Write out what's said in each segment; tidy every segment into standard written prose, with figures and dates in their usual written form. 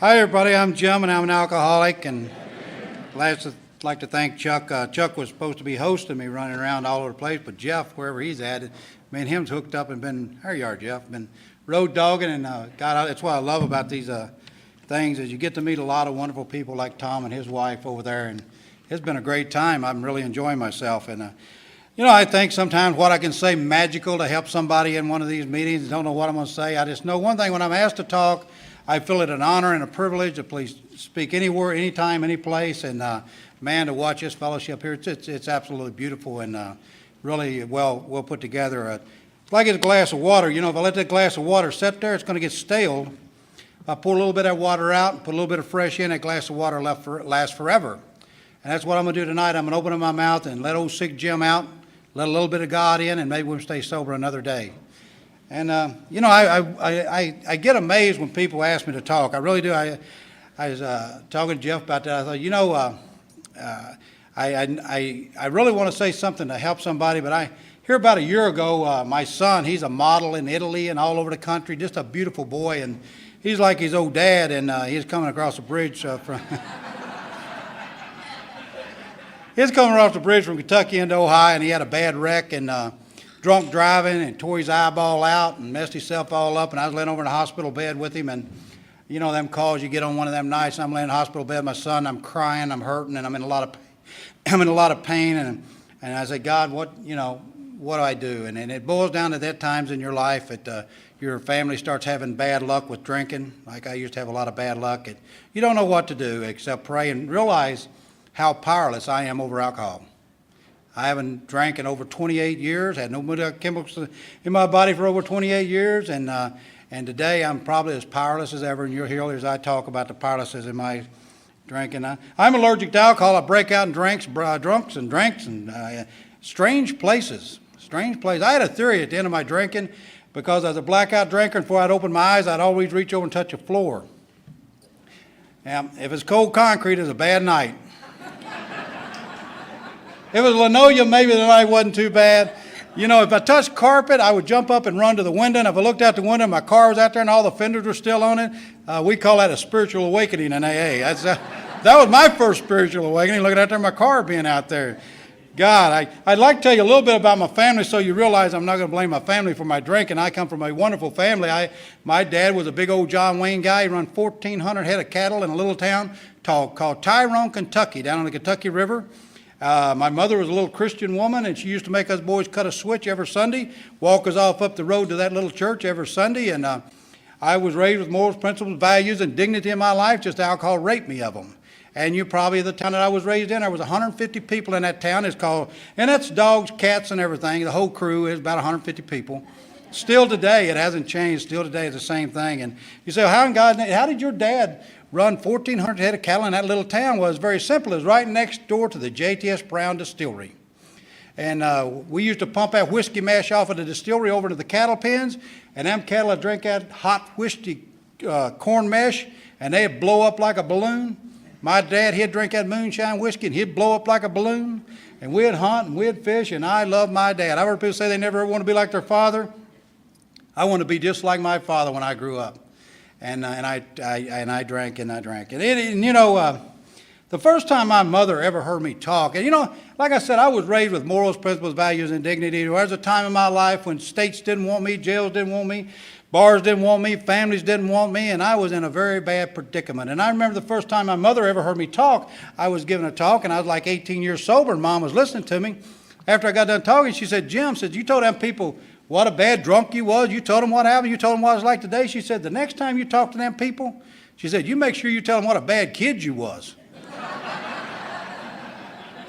Hi, everybody. I'm Jim, and I'm an alcoholic. And last, I'd like to thank Chuck. Chuck was supposed to be hosting me, running around all over the place, but Jeff, wherever he's at, me and him's hooked up and been. There you are, Jeff. Been road dogging, and God, that's what I love about these things is you get to meet a lot of wonderful people like Tom and his wife over there, and it's been a great time. I'm really enjoying myself, and I think sometimes what I can say magical to help somebody in one of these meetings. Don't know what I'm going to say. I just know one thing: when I'm asked to talk, I feel it an honor and a privilege to please speak anywhere, anytime, any place. And man, to watch this fellowship here, it's absolutely beautiful and really well put together. It's like it's a glass of water. If I let that glass of water sit there, it's going to get stale. If I pour a little bit of that water out and put a little bit of fresh in, that glass of water lasts forever. And that's what I'm going to do tonight. I'm going to open up my mouth and let old sick Jim out, let a little bit of God in, and maybe we'll stay sober another day. And, I get amazed when people ask me to talk. I really do. I was talking to Jeff about that. I thought, I really want to say something to help somebody, but here about a year ago, my son, he's a model in Italy and all over the country, just a beautiful boy, and he's like his old dad, and he's coming across the bridge from... He's coming across the bridge from Kentucky into Ohio, and he had a bad wreck, and... drunk driving and tore his eyeball out and messed himself all up, and I was laying over in the hospital bed with him, and them calls you get on one of them nights, I'm laying in the hospital bed with my son, I'm crying, I'm hurting, and I'm in a lot of pain, and I said, God, what do I do? And it boils down to that times in your life that your family starts having bad luck with drinking, like I used to have a lot of bad luck, and you don't know what to do except pray and realize how powerless I am over alcohol. I haven't drank in over 28 years, had no chemicals in my body for over 28 years, and today I'm probably as powerless as ever, and you'll hear as I talk about the powerlessness in my drinking. I'm allergic to alcohol. I break out in drunks and drinks and strange places. I had a theory at the end of my drinking, because I was a blackout drinker, and before I'd open my eyes, I'd always reach over and touch the floor. Now, if it's cold concrete, it's a bad night. If it was linoleum, maybe the night wasn't too bad. If I touched carpet, I would jump up and run to the window. And if I looked out the window, my car was out there and all the fenders were still on it. We call that a spiritual awakening in AA. That was my first spiritual awakening, looking out there, my car being out there. God, I'd like to tell you a little bit about my family so you realize I'm not going to blame my family for my drinking. I come from a wonderful family. My dad was a big old John Wayne guy. He run 1,400 head of cattle in a little town called Tyrone, Kentucky, down on the Kentucky River. My mother was a little Christian woman, and she used to make us boys cut a switch every Sunday, walk us off up the road to that little church every Sunday, and I was raised with morals, principles, values, and dignity in my life. Just alcohol raped me of them. And you probably, the town that I was raised in, there was 150 people in that town. And that's dogs, cats, and everything. The whole crew is about 150 people. Still today, it hasn't changed. Still today, it's the same thing. And you say, how did your dad run 1,400 head of cattle in that little town? Well, it's very simple. It was right next door to the JTS Brown Distillery. And we used to pump that whiskey mash off of the distillery over to the cattle pens, and them cattle would drink that hot whiskey corn mesh, and they'd blow up like a balloon. My dad, he'd drink that moonshine whiskey, and he'd blow up like a balloon. And we'd hunt and we'd fish, and I loved my dad. I've heard people say they never want to be like their father. I want to be just like my father when I grew up. And I drank. And the first time my mother ever heard me talk, and like I said, I was raised with morals, principles, values, and dignity. There was a time in my life when states didn't want me, jails didn't want me, bars didn't want me, families didn't want me, and I was in a very bad predicament. And I remember the first time my mother ever heard me talk, I was giving a talk, and I was like 18 years sober, and Mom was listening to me. After I got done talking, she said, Jim, you told them people what a bad drunk you was. You told them what happened. You told them what it was like today. She said, the next time you talk to them people, she said, you make sure you tell them what a bad kid you was.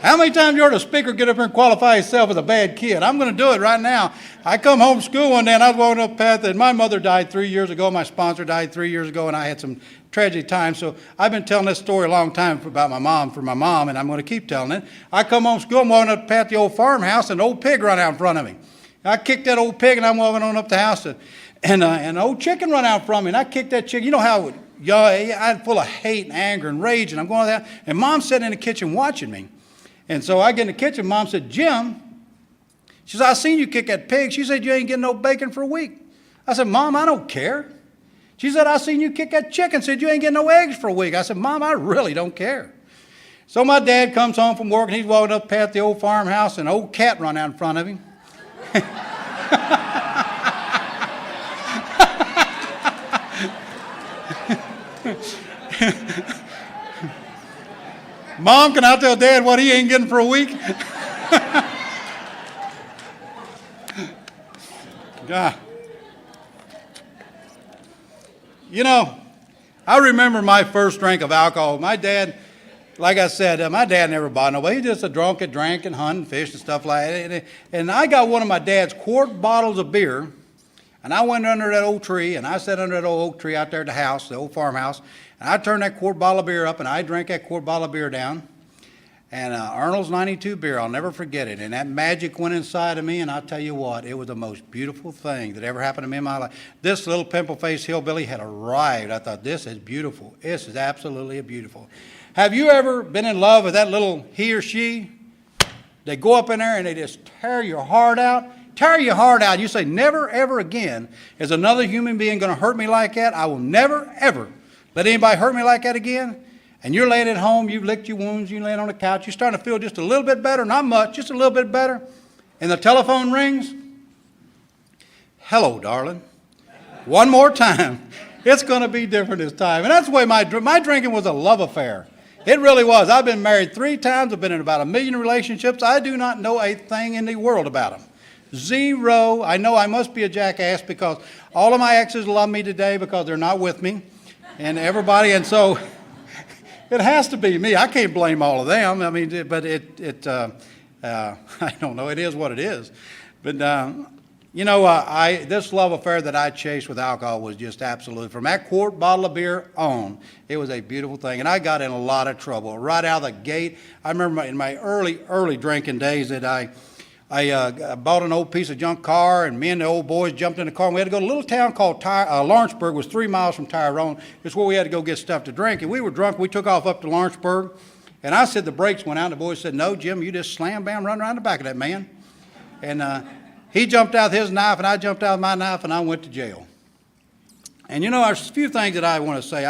How many times you heard a speaker get up here and qualify himself as a bad kid? I'm going to do it right now. I come home from school one day, and I was walking up the path, and my mother died 3 years ago. My sponsor died 3 years ago, and I had some tragic times. So I've been telling this story a long time about my mom, and I'm going to keep telling it. I come home from school, I'm walking up the path of the old farmhouse, and an old pig run out in front of me. I kicked that old pig, and I'm walking on up the house, and an old chicken run out from me, and I kicked that chicken. You know how I'm full of hate and anger and rage, and I'm going like that. And Mom's sitting in the kitchen watching me. And so I get in the kitchen, Mom said, Jim, she said, I seen you kick that pig. She said, you ain't getting no bacon for a week. I said, Mom, I don't care. She said, I seen you kick that chicken. Said, you ain't getting no eggs for a week. I said, Mom, I really don't care. So my dad comes home from work, and he's walking up past the old farmhouse, and an old cat run out in front of him. Mom, can I tell Dad what he ain't getting for a week? God. You know, I remember my first drink of alcohol. My dad, like I said, my dad never bought nobody. He just a drunk and drank and hunted and fished and stuff like that. And I got one of my dad's quart bottles of beer, and I went under that old tree, and I sat under that old oak tree out there at the house, the old farmhouse, and I turned that quart bottle of beer up, and I drank that quart bottle of beer down. And Arnold's 92 beer, I'll never forget it. And that magic went inside of me, and I'll tell you what, it was the most beautiful thing that ever happened to me in my life. This little pimple-faced hillbilly had arrived. I thought, this is beautiful. This is absolutely beautiful. Have you ever been in love with that little he or she? They go up in there, and they just tear your heart out. Tear your heart out. You say, never, ever again is another human being going to hurt me like that. I will never, ever let anybody hurt me like that again. And you're laying at home, you've licked your wounds, you're laying on the couch, you're starting to feel just a little bit better, not much, just a little bit better. And the telephone rings. Hello, darling. One more time. It's going to be different this time. And that's the way my drinking was a love affair. It really was. I've been married 3 times. I've been in about 1 million relationships. I do not know a thing in the world about them. 0. I know I must be a jackass because all of my exes love me today because they're not with me. And everybody, and so it has to be me. I can't blame all of them. I mean, but I don't know. It is what it is. But, this love affair that I chased with alcohol was just absolute. From that quart bottle of beer on, it was a beautiful thing. And I got in a lot of trouble. Right out of the gate, I remember in my early drinking days that I bought an old piece of junk car, and me and the old boys jumped in the car, and we had to go to a little town called Lawrenceburg. It was 3 miles from Tyrone. It's where we had to go get stuff to drink. And we were drunk. We took off up to Lawrenceburg, and I said the brakes went out. And the boys said, no, Jim, you just slam, bam, run around the back of that man. And he jumped out with his knife, and I jumped out with my knife, and I went to jail. And, there's a few things that I want to say.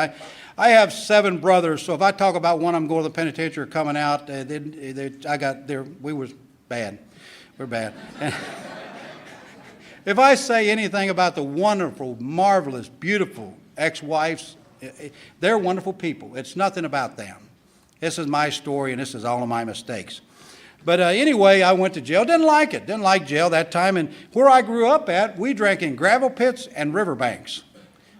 I have 7 brothers, so if I talk about one of them going to the penitentiary or coming out, we was bad. We're bad. If I say anything about the wonderful, marvelous, beautiful ex-wives, they're wonderful people. It's nothing about them. This is my story, and this is all of my mistakes. But anyway, I went to jail. Didn't like it. Didn't like jail that time. And where I grew up at, we drank in gravel pits and riverbanks.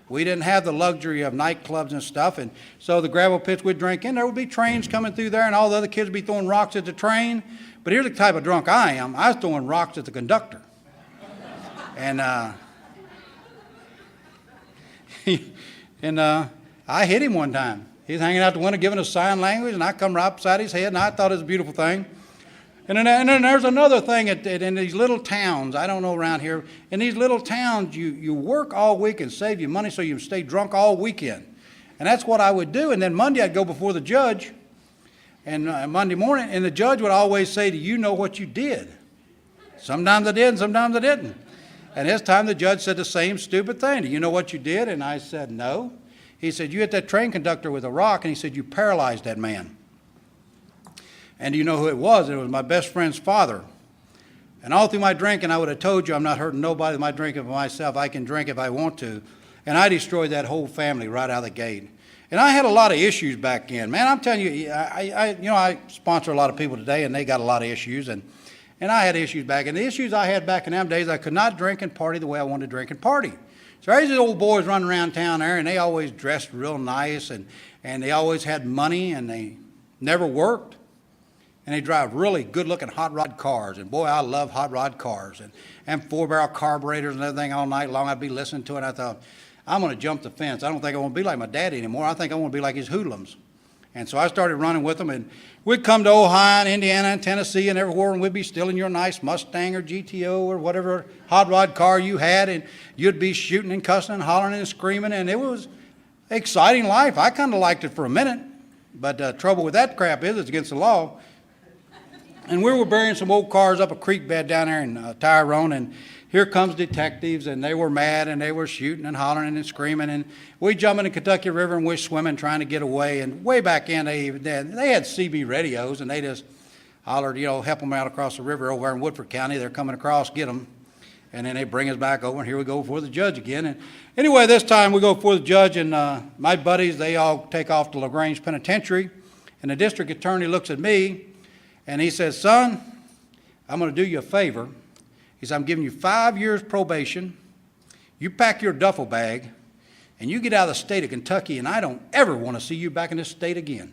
We didn't have the luxury of nightclubs and stuff. And so the gravel pits we'd drink in, there would be trains coming through there, and all the other kids would be throwing rocks at the train. But here's the type of drunk I am. I was throwing rocks at the conductor. And I hit him one time. He was hanging out the window giving us sign language, and I come right beside his head, and I thought it was a beautiful thing. And then there's another thing in these little towns, I don't know around here, in these little towns, you work all week and save your money so you stay drunk all weekend. And that's what I would do. And then Monday I'd go before the judge, and Monday morning, and the judge would always say, do you know what you did? Sometimes I did, and sometimes I didn't. And this time the judge said the same stupid thing. Do you know what you did? And I said, no. He said, you hit that train conductor with a rock, and he said, you paralyzed that man. And do you know who it was? It was my best friend's father. And all through my drinking, I would have told you I'm not hurting nobody with my drinking for myself. I can drink if I want to. And I destroyed that whole family right out of the gate. And I had a lot of issues back then. Man, I'm telling you, I sponsor a lot of people today, and they got a lot of issues. And I had issues back. And the issues I had back in them days, I could not drink and party the way I wanted to drink and party. So there's these old boys running around town there, and they always dressed real nice, and they always had money, and they never worked. And they drive really good-looking hot rod cars. And, boy, I love hot rod cars and 4-barrel carburetors and everything all night long. I'd be listening to it, and I thought, I'm going to jump the fence. I don't think I want to be like my daddy anymore. I think I want to be like his hoodlums. And so I started running with them, and we'd come to Ohio and Indiana and Tennessee and everywhere, and we'd be stealing your nice Mustang or GTO or whatever hot rod car you had, and you'd be shooting and cussing and hollering and screaming, and it was an exciting life. I kind of liked it for a minute, but the trouble with that crap is it's against the law. And we were burying some old cars up a creek bed down there in Tyrone, and here comes detectives, and they were mad, and they were shooting and hollering and screaming, and we jump in the Kentucky River, and we're swimming, trying to get away. And way back in, they had CB radios, and they just hollered, help them out across the river over in Woodford County. They're coming across, get them. And then they bring us back over, and here we go before the judge again. And anyway, this time we go before the judge, and my buddies, they all take off to LaGrange Penitentiary. And the district attorney looks at me, and he says, son, I'm going to do you a favor. He said, I'm giving you 5 years probation. You pack your duffel bag, and you get out of the state of Kentucky, and I don't ever want to see you back in this state again.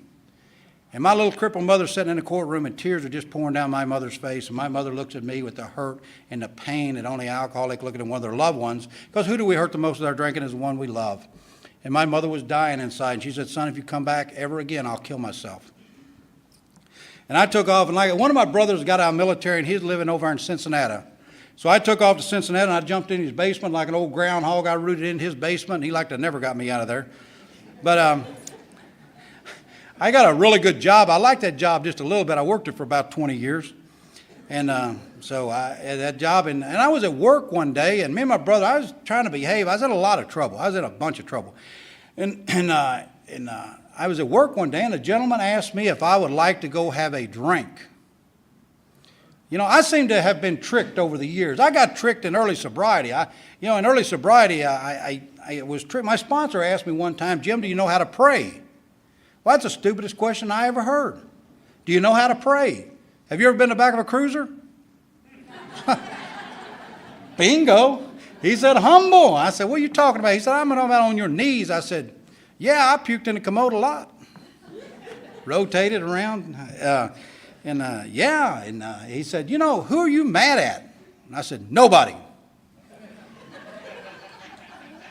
And my little crippled mother sitting in the courtroom, and tears are just pouring down my mother's face. And my mother looks at me with the hurt and the pain that only an alcoholic looking at one of their loved ones. Because who do we hurt the most with our drinking is the one we love. And my mother was dying inside. And she said, son, if you come back ever again, I'll kill myself. And I took off. And like one of my brothers got out of the military, and he's living over in Cincinnati. So I took off to Cincinnati, and I jumped in his basement like an old groundhog. I rooted in his basement, and he like to never got me out of there. But I got a really good job. I liked that job just a little bit. I worked it for about 20 years. And so I had that job. And I was at work one day, and me and my brother, I was trying to behave. I was in a lot of trouble. I was in a bunch of trouble. And I was at work one day, and a gentleman asked me if I would like to go have a drink. I seem to have been tricked over the years. I got tricked in early sobriety. In early sobriety, I was tricked. My sponsor asked me one time, Jim, do you know how to pray? Well, that's the stupidest question I ever heard. Do you know how to pray? Have you ever been in the back of a cruiser? Bingo. He said, humble. I said, what are you talking about? He said, I'm talking about on your knees. I said, yeah, I puked in the commode a lot. Rotated around. He said, who are you mad at? And I said, nobody.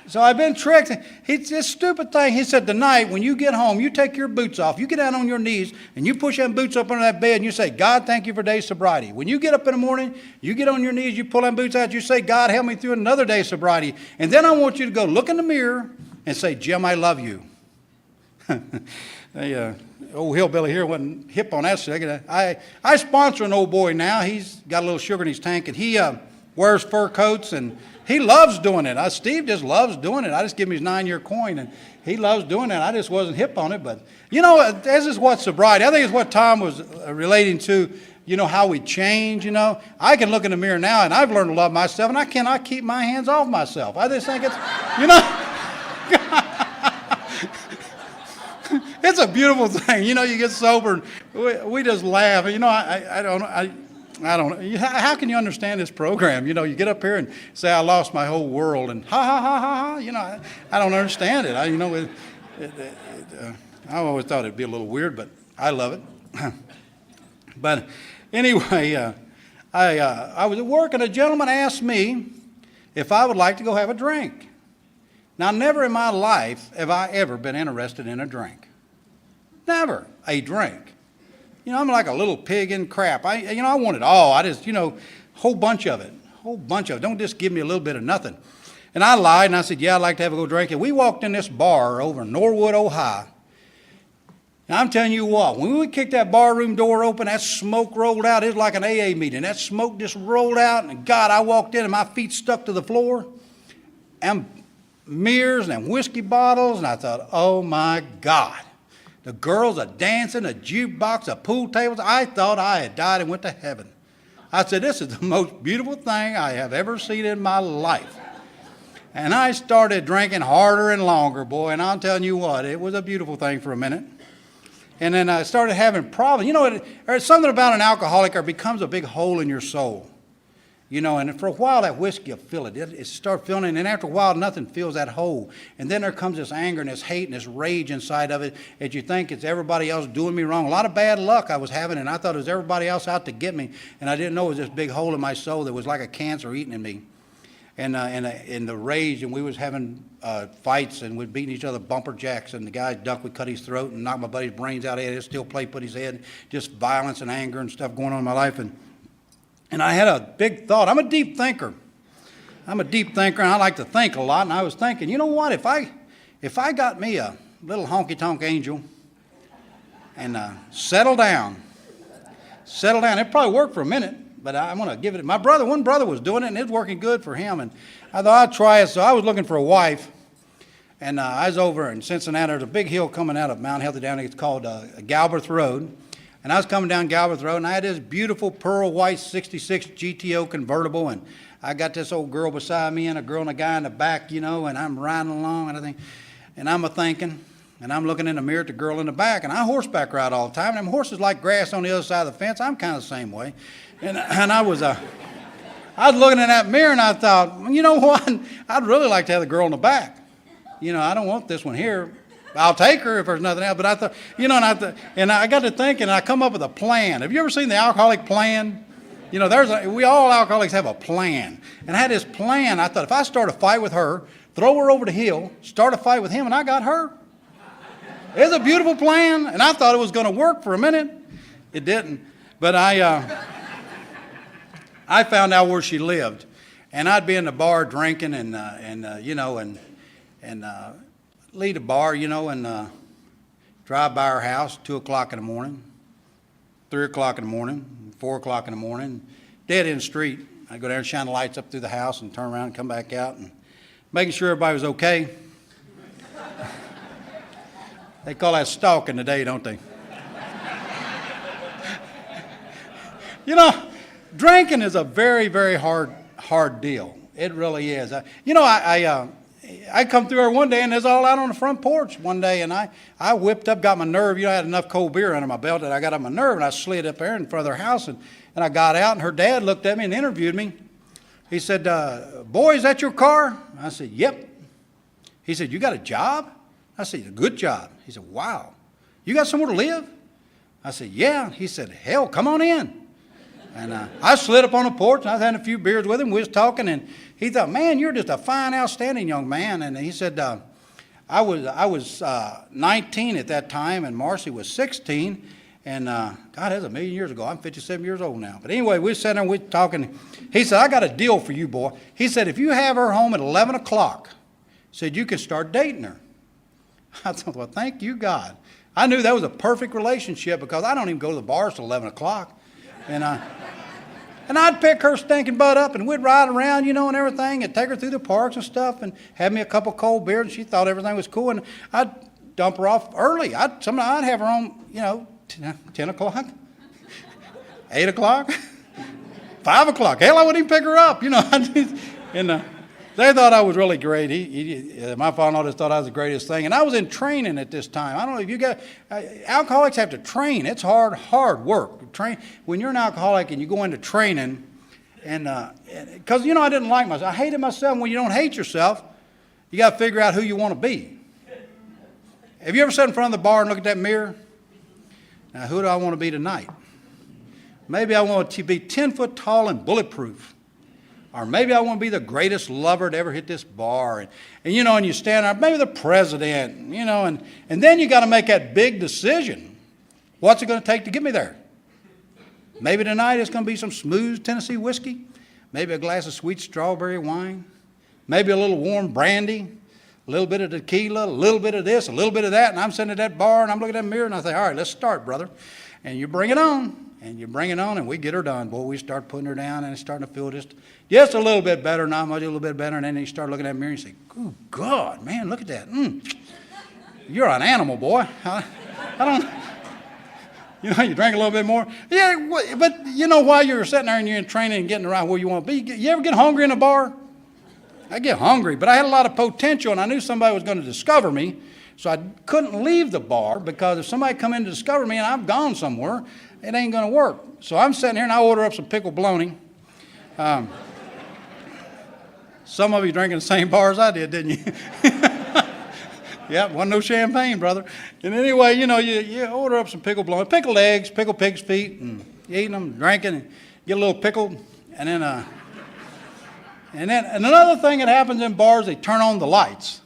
So I've been tricked. It's this stupid thing. He said, tonight, when you get home, you take your boots off, you get down on your knees, and you push them boots up under that bed, and you say, God, thank you for day's sobriety. When you get up in the morning, you get on your knees, you pull them boots out, you say, God, help me through another day's sobriety. And then I want you to go look in the mirror and say, Jim, I love you. Old hillbilly here wasn't hip on that second. I sponsor an old boy now. He's got a little sugar in his tank, and he wears fur coats, and he loves doing it. Steve just loves doing it. I just give him his 9-year coin, and he loves doing it. I just wasn't hip on it. But, this is what sobriety, I think it's what Tom was relating to, how we change, I can look in the mirror now, and I've learned to love myself, and I cannot keep my hands off myself. I just think it's, it's a beautiful thing. You get sober, and we just laugh. I don't know. How can you understand this program? You get up here and say, I lost my whole world, and ha, ha, ha, ha, ha. I don't understand it. I always thought it'd be a little weird, but I love it. But anyway, I was at work, and a gentleman asked me if I would like to go have a drink. Now, never in my life have I ever been interested in a drink. Never a drink. I'm like a little pig in crap. I want it all. I just, whole bunch of it. Don't just give me a little bit of nothing. And I lied, and I said, yeah, I'd like to have a go drink. And we walked in this bar over in Norwood, Ohio. And I'm telling you what, when we kicked that bar room door open, that smoke rolled out. It was like an AA meeting. That smoke just rolled out, and God, I walked in, and my feet stuck to the floor. And mirrors and whiskey bottles, and I thought, oh, my God. The girls are dancing, a jukebox, a pool tables. I thought I had died and went to heaven. I said, this is the most beautiful thing I have ever seen in my life. And I started drinking harder and longer, boy, and I'm telling you what, it was a beautiful thing for a minute. And then I started having problems. There's something about an alcoholic, or becomes a big hole in your soul. And for a while that whiskey will fill it. It starts filling it, and after a while nothing fills that hole. And then there comes this anger and this hate and this rage inside of it that you think it's everybody else doing me wrong. A lot of bad luck I was having, and I thought it was everybody else out to get me. And I didn't know it was this big hole in my soul that was like a cancer eating in me. And the rage, and we was having fights, and we'd beating each other bumper jacks, and the guy ducked, would cut his throat and knock my buddy's brains out of his head, still play, put his head, just violence and anger and stuff going on in my life. And I had a big thought. I'm a deep thinker, and I like to think a lot. And I was thinking, you know what? If I got me a little honky-tonk angel and settle down, it'd probably work for a minute. but I'm going to give it. One brother was doing it, and it was working good for him. And I thought I'd try it. So I was looking for a wife, and I was over in Cincinnati. There's a big hill coming out of Mount Healthy down there. It's called Galbraith Road. And I was coming down Galbraith Road, and I had this beautiful pearl white 66 GTO convertible, and I got this old girl beside me and a girl and a guy in the back, and I'm riding along, and I'm thinking, and I'm looking in the mirror at the girl in the back, and I horseback ride all the time, and them horses like grass on the other side of the fence. I'm kind of the same way. And I was looking in that mirror, and I thought, you know what? I'd really like to have the girl in the back. I don't want this one here. I'll take her if there's nothing else. But I thought, and I got to thinking, and I come up with a plan. Have you ever seen the alcoholic plan? We all alcoholics have a plan. And I had this plan. I thought if I start a fight with her, throw her over the hill, start a fight with him, and I got her. It's a beautiful plan. And I thought it was going to work for a minute. It didn't. But I found out where she lived. And I'd be in the bar drinking and leave the bar, and drive by her house, 2 o'clock in the morning, 3 o'clock in the morning, 4 o'clock in the morning, dead end street. I'd go down and shine the lights up through the house and turn around and come back out and making sure everybody was okay. They call that stalking today, don't they? Drinking is a very, very hard deal. It really is. I come through there one day, and there's all out on the front porch one day, and I whipped up, got my nerve. I had enough cold beer under my belt that I got up my nerve, and I slid up there in front of their house, and I got out, and her dad looked at me and interviewed me. He said, boy, is that your car? I said, yep. He said, you got a job? I said, a good job. He said, wow. You got somewhere to live? I said, yeah. He said, hell, come on in. And I slid up on the porch, and I was having a few beers with him. We was talking, and he thought, man, you're just a fine, outstanding young man. And he said, I was 19 at that time, and Marcy was 16. And God, that's a million years ago. I'm 57 years old now. But anyway, we sat there and we were talking. He said, I got a deal for you, boy. He said, if you have her home at 11 o'clock, he said, you can start dating her. I thought, well, thank you, God. I knew that was a perfect relationship because I don't even go to the bars till 11 o'clock. And I'd pick her stinking butt up, and we'd ride around, and everything, and take her through the parks and stuff, and have me a couple cold beers, and she thought everything was cool, and I'd dump her off early. I'd have her on, 10 o'clock, 8 o'clock, 5 o'clock. Hell, I wouldn't even pick her up, and they thought I was really great. My father-in-law just thought I was the greatest thing. And I was in training at this time. I don't know if you got, alcoholics have to train. It's hard work. When you're an alcoholic and you go into training, and because, I didn't like myself. I hated myself. When you don't hate yourself, you got to figure out who you want to be. Have you ever sat in front of the bar and looked at that mirror? Now, who do I want to be tonight? Maybe I want to be 10 foot tall and bulletproof. Or maybe I want to be the greatest lover to ever hit this bar. And you stand there, maybe the president, and then you got to make that big decision. What's it going to take to get me there? Maybe tonight it's going to be some smooth Tennessee whiskey. Maybe a glass of sweet strawberry wine. Maybe a little warm brandy. A little bit of tequila, a little bit of this, a little bit of that. And I'm sitting at that bar, and I'm looking at that mirror, and I say, all right, let's start, brother. And you bring it on. And you bring it on, and we get her done. Boy, we start putting her down, and it's starting to feel just a little bit better, not much, a little bit better. And then you start looking at the mirror and you say, oh, God, man, look at that. You're an animal, boy. I don't, you drink a little bit more. Yeah, but while you're sitting there and you're in training and getting around where you want to be, you ever get hungry in a bar? I get hungry, but I had a lot of potential, and I knew somebody was going to discover me. So I couldn't leave the bar because if somebody come in to discover me and I've gone somewhere, it ain't going to work. So I'm sitting here and I order up some pickled bologna. Some of you drinking the same bar as I did, didn't you? Yeah, wasn't no champagne, brother. And anyway, you order up some pickled bologna, pickled eggs, pickled pig's feet, and you eating them, drinking, and get a little pickled. And then another thing that happens in bars, they turn on the lights.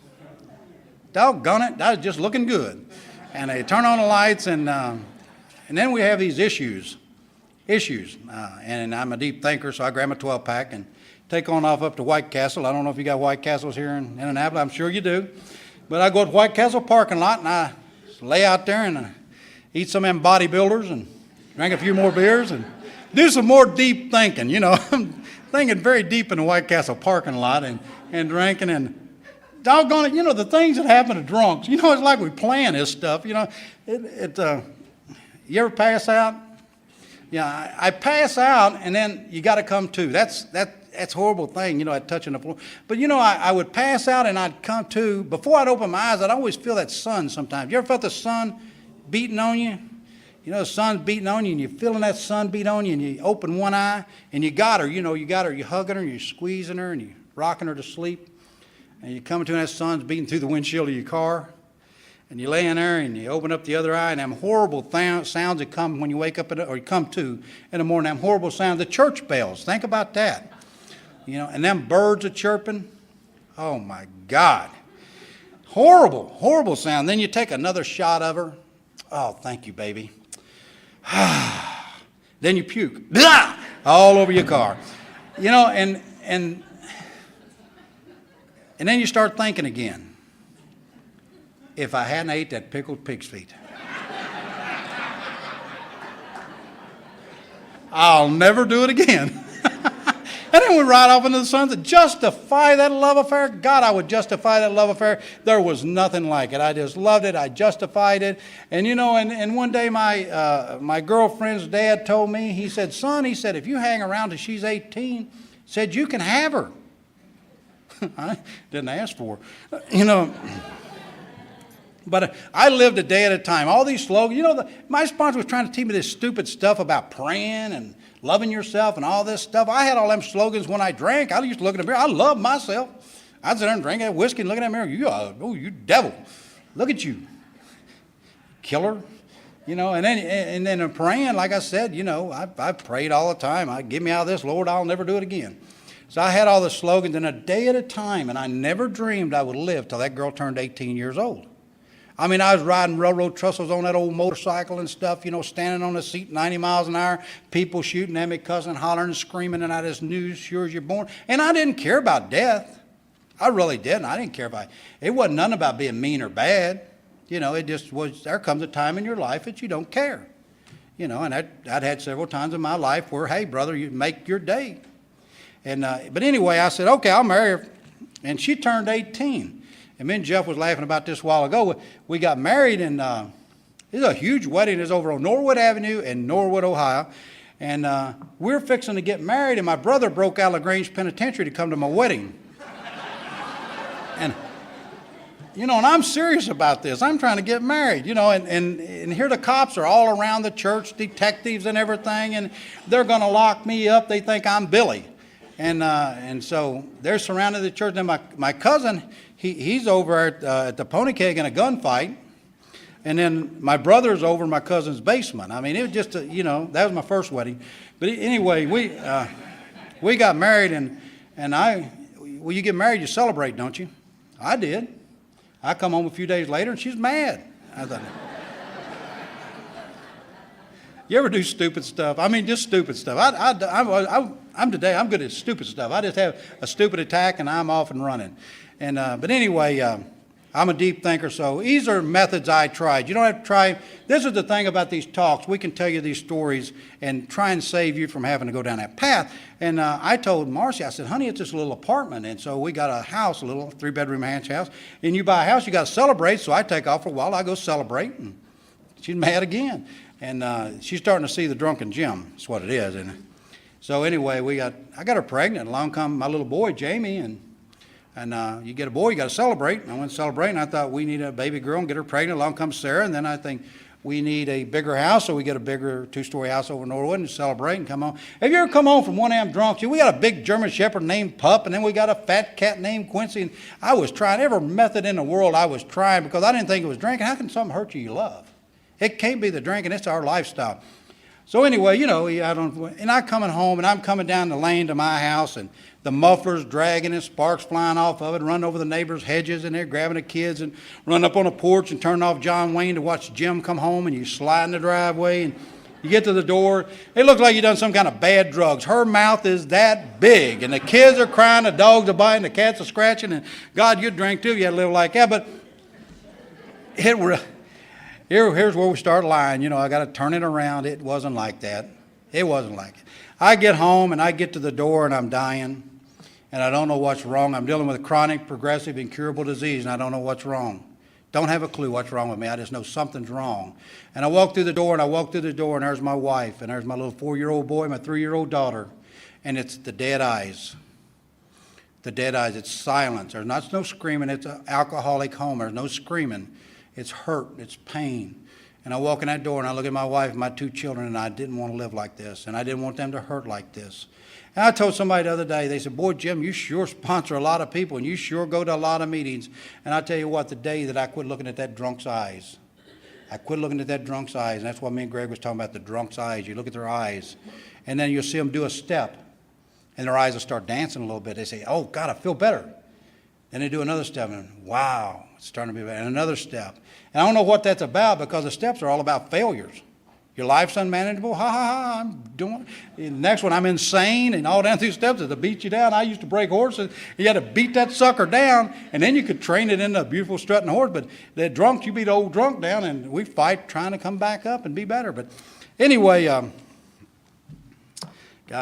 Doggone it, that was just looking good. And they turn on the lights, and then we have these issues. And I'm a deep thinker, so I grab my 12-pack and take on off up to White Castle. I don't know if you got White Castles here in Indianapolis. I'm sure you do. But I go to White Castle parking lot, and I lay out there and eat some of them bodybuilders and drink a few more beers and do some more deep thinking. I'm thinking very deep in the White Castle parking lot and drinking and doggone it, the things that happen to drunks. It's like we plan this stuff. You ever pass out? Yeah, I pass out and then you got to come to. That's a horrible thing, I'd touch on the floor. But, I would pass out and I'd come to. Before I'd open my eyes, I'd always feel that sun sometimes. You ever felt the sun beating on you? The sun's beating on you and you're feeling that sun beat on you and you open one eye and you got her, you're hugging her and you're squeezing her and you're rocking her to sleep. And you're coming to and that sun's beating through the windshield of your car. And you lay in there and you open up the other eye and them horrible sounds that come when you wake up or you come to in the morning, them horrible sounds, the church bells. Think about that. And them birds are chirping. Oh my God. Horrible, horrible sound. Then you take another shot of her. Oh, thank you, baby. Then you puke. Blah! All over your car. And then you start thinking again. If I hadn't ate that pickled pig's feet, I'll never do it again. And then we ride off into the sun to justify that love affair. God, I would justify that love affair. There was nothing like it. I just loved it. I justified it. And, and one day my girlfriend's dad told me, he said, son, if you hang around till she's 18, said, you can have her. I didn't ask for her. But I lived a day at a time. All these slogans, my sponsor was trying to teach me this stupid stuff about praying and loving yourself and all this stuff. I had all them slogans when I drank. I used to look in the mirror. I loved myself. I'd sit there and drink that whiskey and look in that mirror. You devil. Look at you. Killer. And then in praying, like I said, I prayed all the time. Get me out of this, Lord, I'll never do it again. So I had all the slogans and a day at a time, and I never dreamed I would live till that girl turned 18 years old. I was riding railroad trestles on that old motorcycle and stuff, standing on the seat 90 miles an hour, people shooting at me, cussing, hollering, and screaming, and I just knew sure as you're born. And I didn't care about death. I really didn't. I didn't care about it. It wasn't nothing about being mean or bad. It just was, there comes a time in your life that you don't care. And I'd had several times in my life where, hey, brother, you make your day. And but anyway, I said, okay, I'll marry her. And she turned 18. And me and Jeff was laughing about this a while ago. We got married, and it was a huge wedding. It was over on Norwood Avenue in Norwood, Ohio. And we're fixing to get married, and my brother broke out of LaGrange Penitentiary to come to my wedding. And I'm serious about this. I'm trying to get married, and here the cops are all around the church, detectives and everything, and they're going to lock me up. They think I'm Billy. And so they're surrounding the church. And my cousin, he's over at the Pony Keg in a gunfight. And then my brother's over in my cousin's basement. It was just, that was my first wedding. But anyway, we got married, and when you get married, you celebrate, don't you? I did. I come home a few days later, and she's mad. I thought, you ever do stupid stuff? Just stupid stuff. I'm good at stupid stuff. I just have a stupid attack and I'm off and running. And but anyway, I'm a deep thinker, so these are methods I tried. You don't have to try. This is the thing about these talks. We can tell you these stories and try and save you from having to go down that path. And I told Marcy, I said, honey, it's this little apartment. And so we got a house, a little 3-bedroom ranch house. And you buy a house, you got to celebrate. So I take off for a while. I go celebrate. And she's mad again. And she's starting to see the drunken Jim. That's what it is. And so anyway, I got her pregnant. Along come my little boy, Jamie, and you get a boy, you got to celebrate. And I went to celebrate, and I thought we need a baby girl and get her pregnant. Along comes Sarah, and then I think we need a bigger house, so we get a bigger 2-story house over in Norwood and celebrate and come home. Have you ever come home from one of them drunks? We got a big German Shepherd named Pup, and then we got a fat cat named Quincy. And I was trying every method in the world. I was trying because I didn't think it was drinking. How can something hurt you love? It can't be the drinking. It's our lifestyle. So anyway, and I'm coming home, and I'm coming down the lane to my house, and the muffler's dragging and sparks flying off of it, running over the neighbor's hedges, and they're grabbing the kids and running up on the porch and turning off John Wayne to watch Jim come home, and you slide in the driveway, and you get to the door. It looks like you've done some kind of bad drugs. Her mouth is that big, and the kids are crying, the dogs are biting, the cats are scratching, and God, you'd drink too. You had to live like that, but here's where we start lying. I got to turn it around. It wasn't like that. It wasn't like it. I get home and I get to the door and I'm dying and I don't know what's wrong. I'm dealing with a chronic, progressive, incurable disease and I don't know what's wrong. Don't have a clue what's wrong with me. I just know something's wrong. And I walk through the door and there's my wife and there's my little 4-year-old boy, my 3-year-old daughter. And it's the dead eyes. The dead eyes. It's silence. There's not no screaming. It's an alcoholic home. There's no screaming. It's hurt. It's pain. And I walk in that door and I look at my wife and my 2 children and I didn't want to live like this. And I didn't want them to hurt like this. And I told somebody the other day, they said, boy, Jim, you sure sponsor a lot of people and you sure go to a lot of meetings. And I tell you what, the day that I quit looking at that drunk's eyes, I quit looking at that drunk's eyes. And that's what me and Greg was talking about, the drunk's eyes. You look at their eyes and then you'll see them do a step and their eyes will start dancing a little bit. They say, oh, God, I feel better. Then they do another step and wow, it's starting to be better. And another step. And I don't know what that's about because the steps are all about failures. Your life's unmanageable? Ha, ha, ha, I'm doing it. The next one, I'm insane, and all down through steps is to beat you down. I used to break horses. You had to beat that sucker down, and then you could train it into a beautiful strutting horse. But the drunk, you beat old drunk down, and we fight trying to come back up and be better. But anyway, God,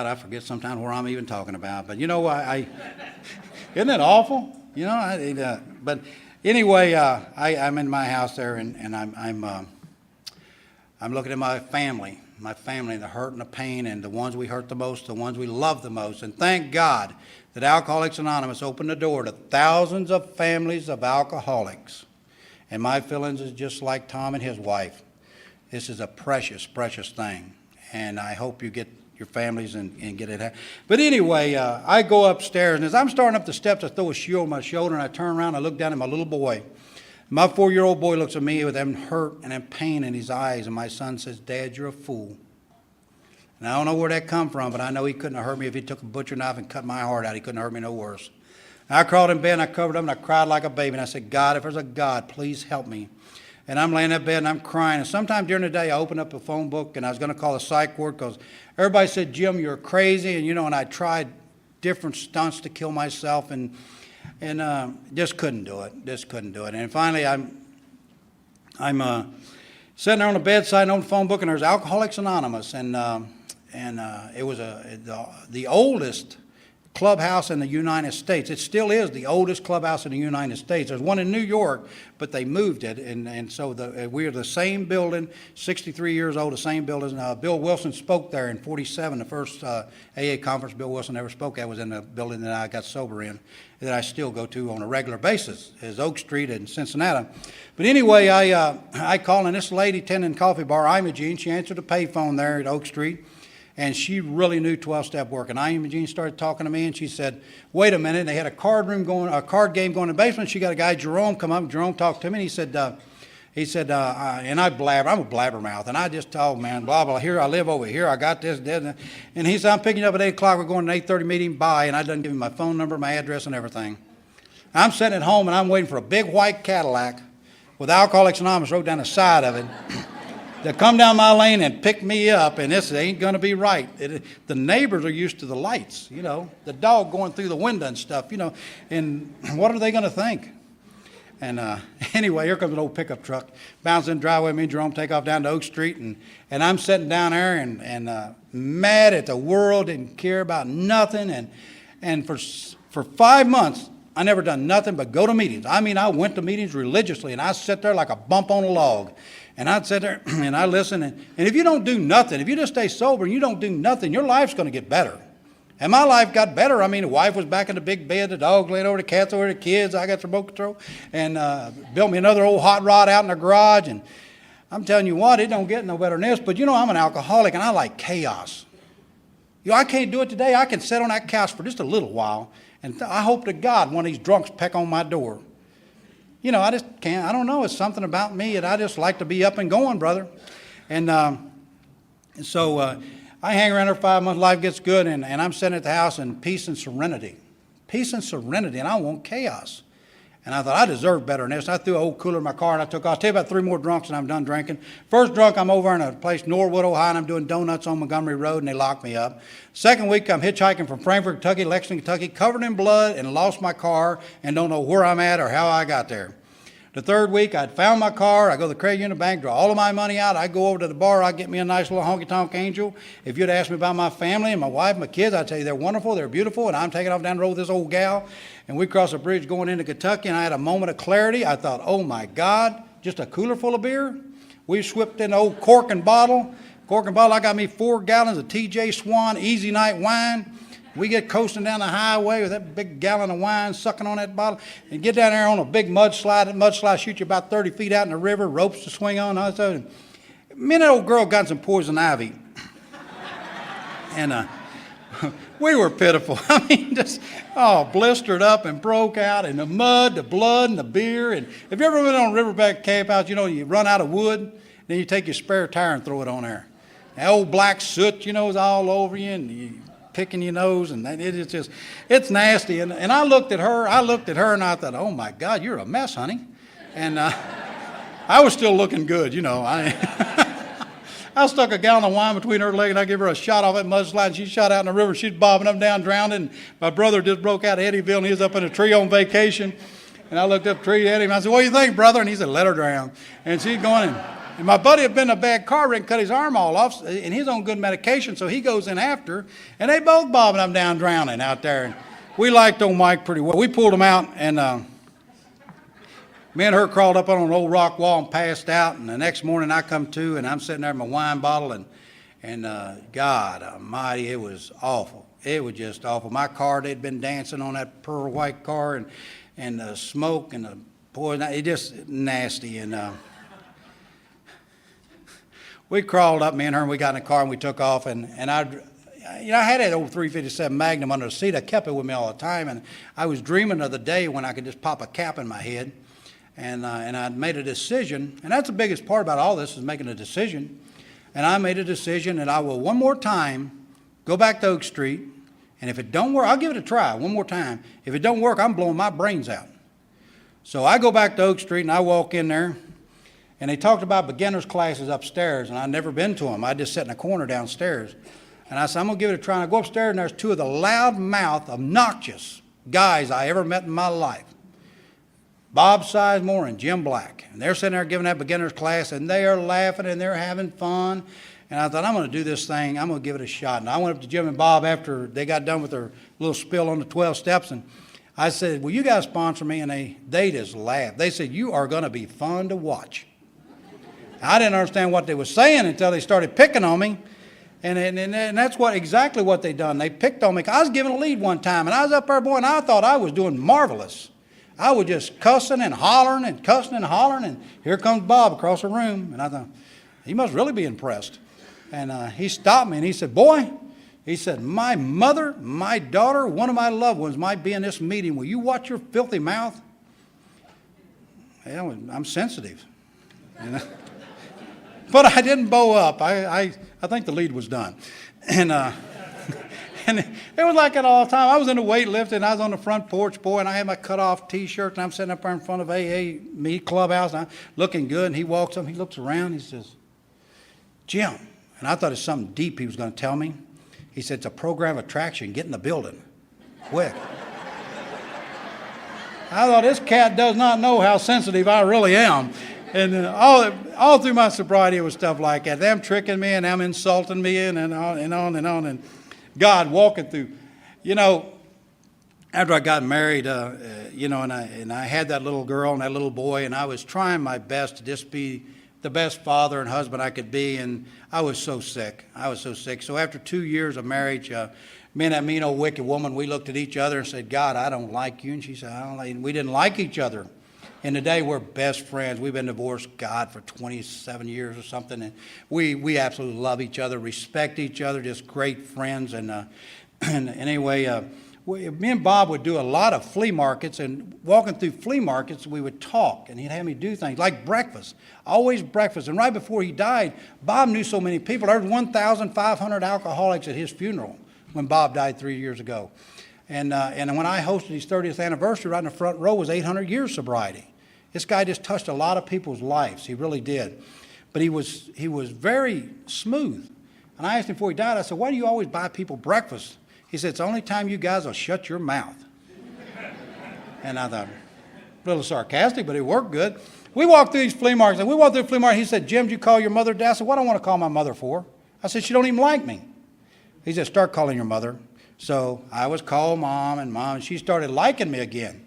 I forget sometimes where I'm even talking about. But, you know, I isn't it awful? You know, but anyway, I'm in my house there, and I'm looking at my family, the hurt and the pain, and the ones we hurt the most, the ones we love the most. And thank God that Alcoholics Anonymous opened the door to thousands of families of alcoholics. And my feelings is just like Tom and his wife. This is a precious, precious thing. And I hope you get your families and get it. But anyway, I go upstairs, and as I'm starting up the steps, I throw a shoe on my shoulder, and I turn around, and I look down at my little boy. My 4-year-old boy looks at me with them hurt and them pain in his eyes, and my son says, Dad, you're a fool. And I don't know where that come from, but I know he couldn't have hurt me if he took a butcher knife and cut my heart out. He couldn't hurt me no worse. And I crawled in bed, and I covered up, and I cried like a baby, and I said, God, if there's a God, please help me. And I'm laying in bed, and I'm crying, and sometime during the day, I opened up a phone book, and I was going to call the psych ward because everybody said, Jim, you're crazy, and, you know, and I tried different stunts to kill myself, and just couldn't do it. And finally, I'm sitting there on the bedside and on the phone book, and there's Alcoholics Anonymous, and it was the oldest clubhouse in the United States. It still is the oldest clubhouse in the United States. There's one in New York, but they moved it, and so we are the same building, 63 years old, the same building. Bill Wilson spoke there in 47. The first AA conference Bill Wilson ever spoke at was in the building that I got sober in, that I still go to on a regular basis, is Oak Street in Cincinnati. But anyway, I called, and this lady tending the coffee bar, Imogene, she answered the payphone there at Oak Street, and she really knew 12-step work. And Imogene started talking to me, and she said, wait a minute. They had a card game going in the basement. She got a guy, Jerome, come up. Jerome talked to me, and he said, and I blabber. I'm a blabbermouth, and I just told, man, blah, blah, here I live over here. I got this, that. And he said, I'm picking you up at 8 o'clock. We're going to an 8:30 meeting. Bye. And I done give him my phone number, my address, and everything. I'm sitting at home, and I'm waiting for a big white Cadillac with Alcoholics Anonymous wrote down the side of it to come down my lane and pick me up, and this ain't going to be right. The neighbors are used to the lights, you know, the dog going through the window and stuff, you know, and what are they going to think? And anyway, here comes an old pickup truck, bouncing in the driveway. Me and Jerome take off down to Oak Street, and I'm sitting down there and mad at the world, didn't care about nothing, and for 5 months, I never done nothing but go to meetings. I mean, I went to meetings religiously, and I sit there like a bump on a log. And I'd sit there and I listen. And if you don't do nothing, if you just stay sober and you don't do nothing, your life's going to get better. And my life got better. I mean, the wife was back in the big bed, the dog laying over, the cats over, the kids. I got the remote control. And built me another old hot rod out in the garage. And I'm telling you what, it don't get no better than this. But, you know, I'm an alcoholic, and I like chaos. You know, I can't do it today. I can sit on that couch for just a little while. And I hope to God one of these drunks peck on my door. You know, I just can't. I don't know. It's something about me that I just like to be up and going, brother. And so I hang around there 5 months. Life gets good, and I'm sitting at the house in peace and serenity. Peace and serenity, and I want chaos. And I thought, I deserve better than this. I threw an old cooler in my car, and I took off. I'll tell you about 3 more drunks, and I'm done drinking. First drunk, I'm over in a place, Norwood, Ohio, and I'm doing donuts on Montgomery Road, and they locked me up. Second week, I'm hitchhiking from Frankfort, Kentucky, Lexington, Kentucky, covered in blood, and lost my car, and don't know where I'm at or how I got there. The third week, I'd found my car. I go to the credit union bank, draw all of my money out. I go over to the bar. I get me a nice little honky-tonk Angel. If you'd asked me about my family and my wife and my kids, I'd tell you they're wonderful, they're beautiful, and I'm taking off down the road with this old gal. And we crossed a bridge going into Kentucky, and I had a moment of clarity. I thought, oh, my God, just a cooler full of beer? We swept in an old cork and bottle. I got me 4 gallons of T.J. Swan Easy Night wine. We get coasting down the highway with that big gallon of wine sucking on that bottle and get down there on a big mudslide. That mudslide shoots you about 30 feet out in the river, ropes to swing on. And me and that old girl got some poison ivy. And we were pitiful. I mean, just blistered up and broke out in the mud, the blood, and the beer. And if you ever been on a riverback camp house, you know, you run out of wood, then you take your spare tire and throw it on there. That old black soot, you know, is all over you, and you picking your nose, and it's nasty. And I looked at her, and I thought, oh my God, you're a mess, honey. And I was still looking good, you know. I stuck a gallon of wine between her legs, and I gave her a shot off that mudslide, and she shot out in the river. She's bobbing up and down, drowning. And my brother just broke out of Eddyville, and he was up in a tree on vacation. And I looked up the tree at him, and I said, what do you think, brother? And he said, let her drown. And she's going in. And my buddy had been in a bad car wreck and cut his arm all off, and he's on good medication, so he goes in after, and they both bobbing up and down drowning out there. And we liked old Mike pretty well. We pulled him out, and me and her crawled up on an old rock wall and passed out, and the next morning I come to, and I'm sitting there with my wine bottle, and God almighty, it was awful. It was just awful. My car, they'd been dancing on that pearl white car, and the smoke and the poison, it just nasty. And we crawled up, me and her, and we got in the car and we took off. And I had that old 357 Magnum under the seat. I kept it with me all the time. And I was dreaming of the day when I could just pop a cap in my head. And I made a decision. And that's the biggest part about all this is making a decision. And I made a decision that I will one more time go back to Oak Street. And if it don't work, I'll give it a try one more time. If it don't work, I'm blowing my brains out. So I go back to Oak Street and I walk in there. And they talked about beginners classes upstairs, and I'd never been to them. I just sat in a corner downstairs. And I said, I'm going to give it a try. And I go upstairs, and there's 2 of the loud-mouthed, obnoxious guys I ever met in my life. Bob Sizemore and Jim Black. And they're sitting there giving that beginners class, and they are laughing, and they're having fun. And I thought, I'm going to do this thing. I'm going to give it a shot. And I went up to Jim and Bob after they got done with their little spill on the 12 steps, and I said, will you guys sponsor me? And they just laughed. They said, you are going to be fun to watch. I didn't understand what they were saying until they started picking on me. And that's exactly what they done. They picked on me. I was giving a lead one time, and I was up there, boy, and I thought I was doing marvelous. I was just cussing and hollering and cussing and hollering, and here comes Bob across the room. And I thought, he must really be impressed. And he stopped me, and he said, boy, he said, my mother, my daughter, one of my loved ones might be in this meeting. Will you watch your filthy mouth? Yeah, I'm sensitive. You know? But I didn't bow up. I think the lead was done. And and it was like that all the time. I was in the weightlifting. I was on the front porch, boy, and I had my cut-off T-shirt, and I'm sitting up there in front of AA meet clubhouse, and I'm looking good. And he walks up, he looks around, he says, Jim. And I thought it's something deep he was going to tell me. He said, it's a program of attraction. Get in the building. Quick. I thought, this cat does not know how sensitive I really am. And all through my sobriety, it was stuff like that. Them tricking me and them insulting me and on and on and on. And God walking through. You know, after I got married, and I had that little girl and that little boy, and I was trying my best to just be the best father and husband I could be. And I was so sick. So after 2 years of marriage, me and that mean old wicked woman, we looked at each other and said, God, I don't like you. And she said, I don't like you. And we didn't like each other. And today we're best friends. We've been divorced, God, for 27 years or something. And we absolutely love each other, respect each other, just great friends. And anyway, me and Bob would do a lot of flea markets. And walking through flea markets, we would talk. And he'd have me do things like breakfast, always breakfast. And right before he died, Bob knew so many people. There were 1,500 alcoholics at his funeral when Bob died 3 years ago. And when I hosted his 30th anniversary, right in the front row was 800 years sobriety. This guy just touched a lot of people's lives. He really did. But he was very smooth. And I asked him before he died, I said, why do you always buy people breakfast? He said, it's the only time you guys will shut your mouth. And I thought, A little sarcastic, but it worked good. We walked through these flea markets, and we walked through the flea market. He said, Jim, did you call your mother, Dad? I said, what do I want to call my mother for? I said, she don't even like me. He said, start calling your mother. So I was called Mom, and she started liking me again.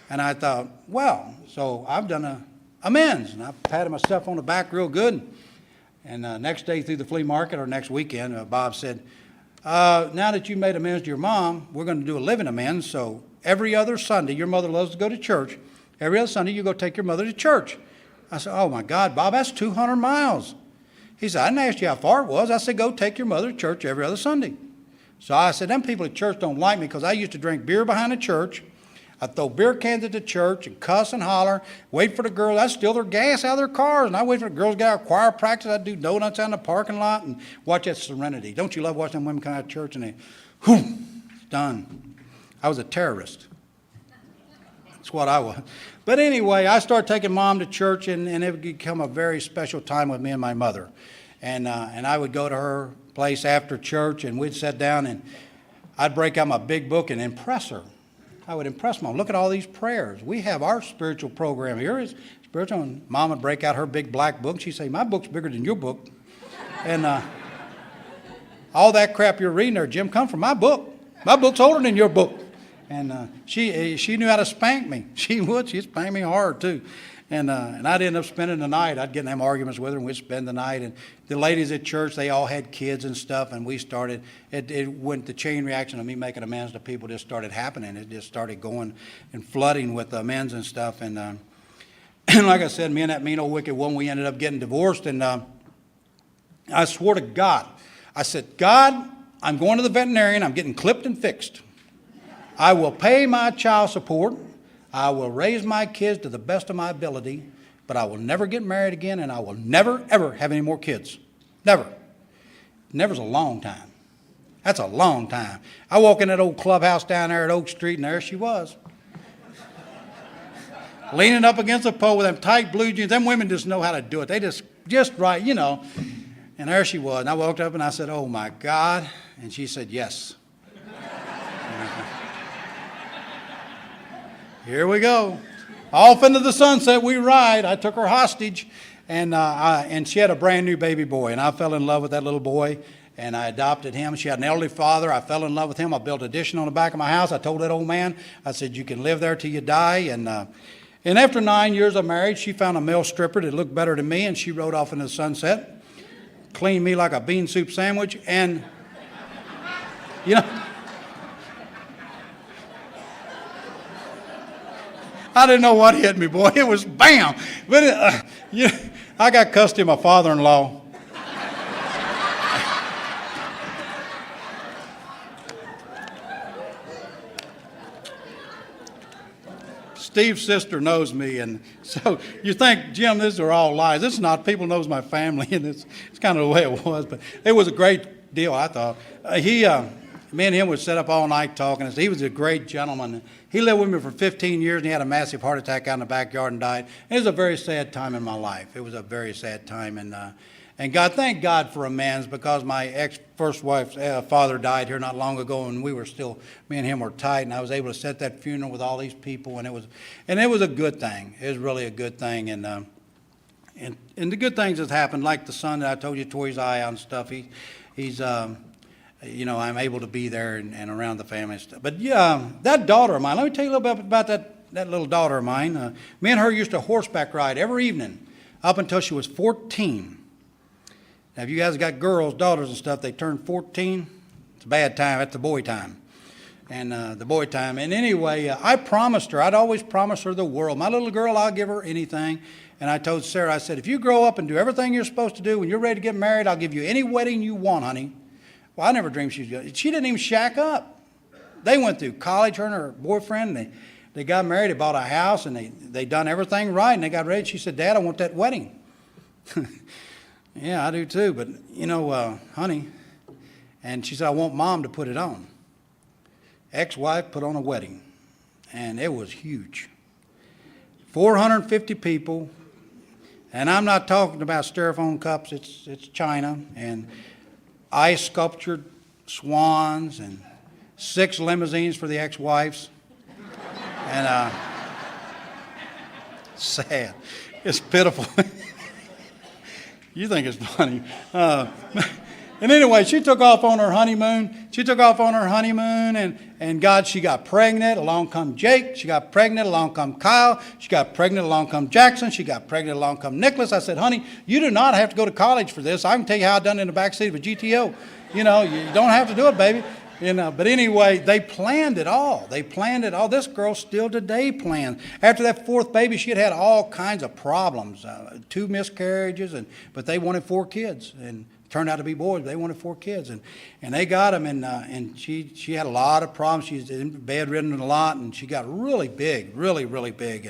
And I thought, well, so I've done a amends. And I patted myself on the back real good. And next day through the flea market, or next weekend, Bob said, now that you made amends to your mom, we're going to do a living amends. So every other Sunday, your mother loves to go to church. Every other Sunday, you go take your mother to church. I said, oh, my God, Bob, that's 200 miles. He said, I didn't ask you how far it was. I said, go take your mother to church every other Sunday. So I said, them people at church don't like me because I used to drink beer behind the church. I'd throw beer cans at the church and cuss and holler, wait for the girls. I'd steal their gas out of their cars, and I'd wait for the girls to get out of choir practice. I'd do donuts out in the parking lot and watch that Serenity. Don't you love watching them women come out of church and they, whoo, done. I was a terrorist. That's what I was. But anyway, I started taking Mom to church, and it would become a very special time with me and my mother. And I would go to her place after church, and we'd sit down, and I'd break out my big book and impress her. I would impress Mom. Look at all these prayers. We have our spiritual program here. Is spiritual. And Mom would break out her big black book. She'd say, my book's bigger than your book. And all that crap you're reading there, Jim, come from my book. My book's older than your book. And she knew how to spank me. She would. She'd spank me hard, too. And I'd end up spending the night. I'd get in them arguments with her, and we'd spend the night. And the ladies at church, they all had kids and stuff, and we started, it went, the chain reaction of me making amends to people just started happening. It just started going and flooding with amends and stuff. And like I said, me and that mean old wicked woman, we ended up getting divorced. And I swore to God, I said, God, I'm going to the veterinarian. I'm getting clipped and fixed. I will pay my child support. I will raise my kids to the best of my ability, but I will never get married again, and I will never, ever have any more kids. Never. Never's a long time. That's a long time. I walk in that old clubhouse down there at Oak Street, and there she was. Leaning up against a pole with them tight blue jeans. Them women just know how to do it. They just right, you know. And there she was. And I walked up and I said, oh, my God. And she said, yes. Here we go. Off into the sunset we ride. I took her hostage, and she had a brand new baby boy, and I fell in love with that little boy, and I adopted him. She had an elderly father. I fell in love with him. I built an addition on the back of my house. I told that old man, I said, you can live there till you die. And after 9 years of marriage, she found a male stripper that looked better than me, and she rode off into the sunset, cleaned me like a bean soup sandwich, and, you know, I didn't know what hit me, boy. It was bam. But I got custody of my father-in-law. Steve's sister knows me, and so you think, Jim, these are all lies. This is not. People knows my family, and it's kind of the way it was. But it was a great deal, I thought. Me and him would sit up all night talking. He was a great gentleman. He lived with me for 15 years, and he had a massive heart attack out in the backyard and died. It was a very sad time in my life. It was a very sad time. And God, thank God for amends, because my ex-first wife's father died here not long ago, and me and him were tight, and I was able to set that funeral with all these people, and it was a good thing. It was really a good thing. And the good things that happened, like the son that I told you tore his eye out and stuff, he's I'm able to be there and around the family and stuff. But yeah, that daughter of mine, let me tell you a little bit about that little daughter of mine. Me and her used to horseback ride every evening up until she was 14. Now, if you guys got girls, daughters and stuff, they turn 14, it's a bad time. That's the boy time. And the boy time. And anyway, I promised her, I'd always promise her the world. My little girl, I'll give her anything. And I told Sarah, I said, if you grow up and do everything you're supposed to do, when you're ready to get married, I'll give you any wedding you want, honey. Well, I never dreamed she was going to. She didn't even shack up. They went through college, her and her boyfriend. They got married, they bought a house, and they done everything right, and they got ready. She said, Dad, I want that wedding. Yeah, I do too, but, honey. And she said, I want Mom to put it on. Ex-wife put on a wedding, and it was huge. 450 people, and I'm not talking about styrofoam cups. It's china, and ice sculptured swans, and 6 limousines for the ex-wives. And Sad. It's pitiful. You think it's funny. And anyway, she took off on her honeymoon. And God, she got pregnant. Along come Jake. She got pregnant. Along come Kyle. She got pregnant. Along come Jackson. She got pregnant. Along come Nicholas. I said, honey, you do not have to go to college for this. I can tell you how I done it in the backseat of a GTO. You don't have to do it, baby. But anyway, they planned it all. This girl still today plans. After that fourth baby, she had all kinds of problems. 2 miscarriages, but they wanted 4 kids. And turned out to be boys. They wanted 4 kids, and they got them. And she had a lot of problems. She's bedridden a lot, and she got really big, really big.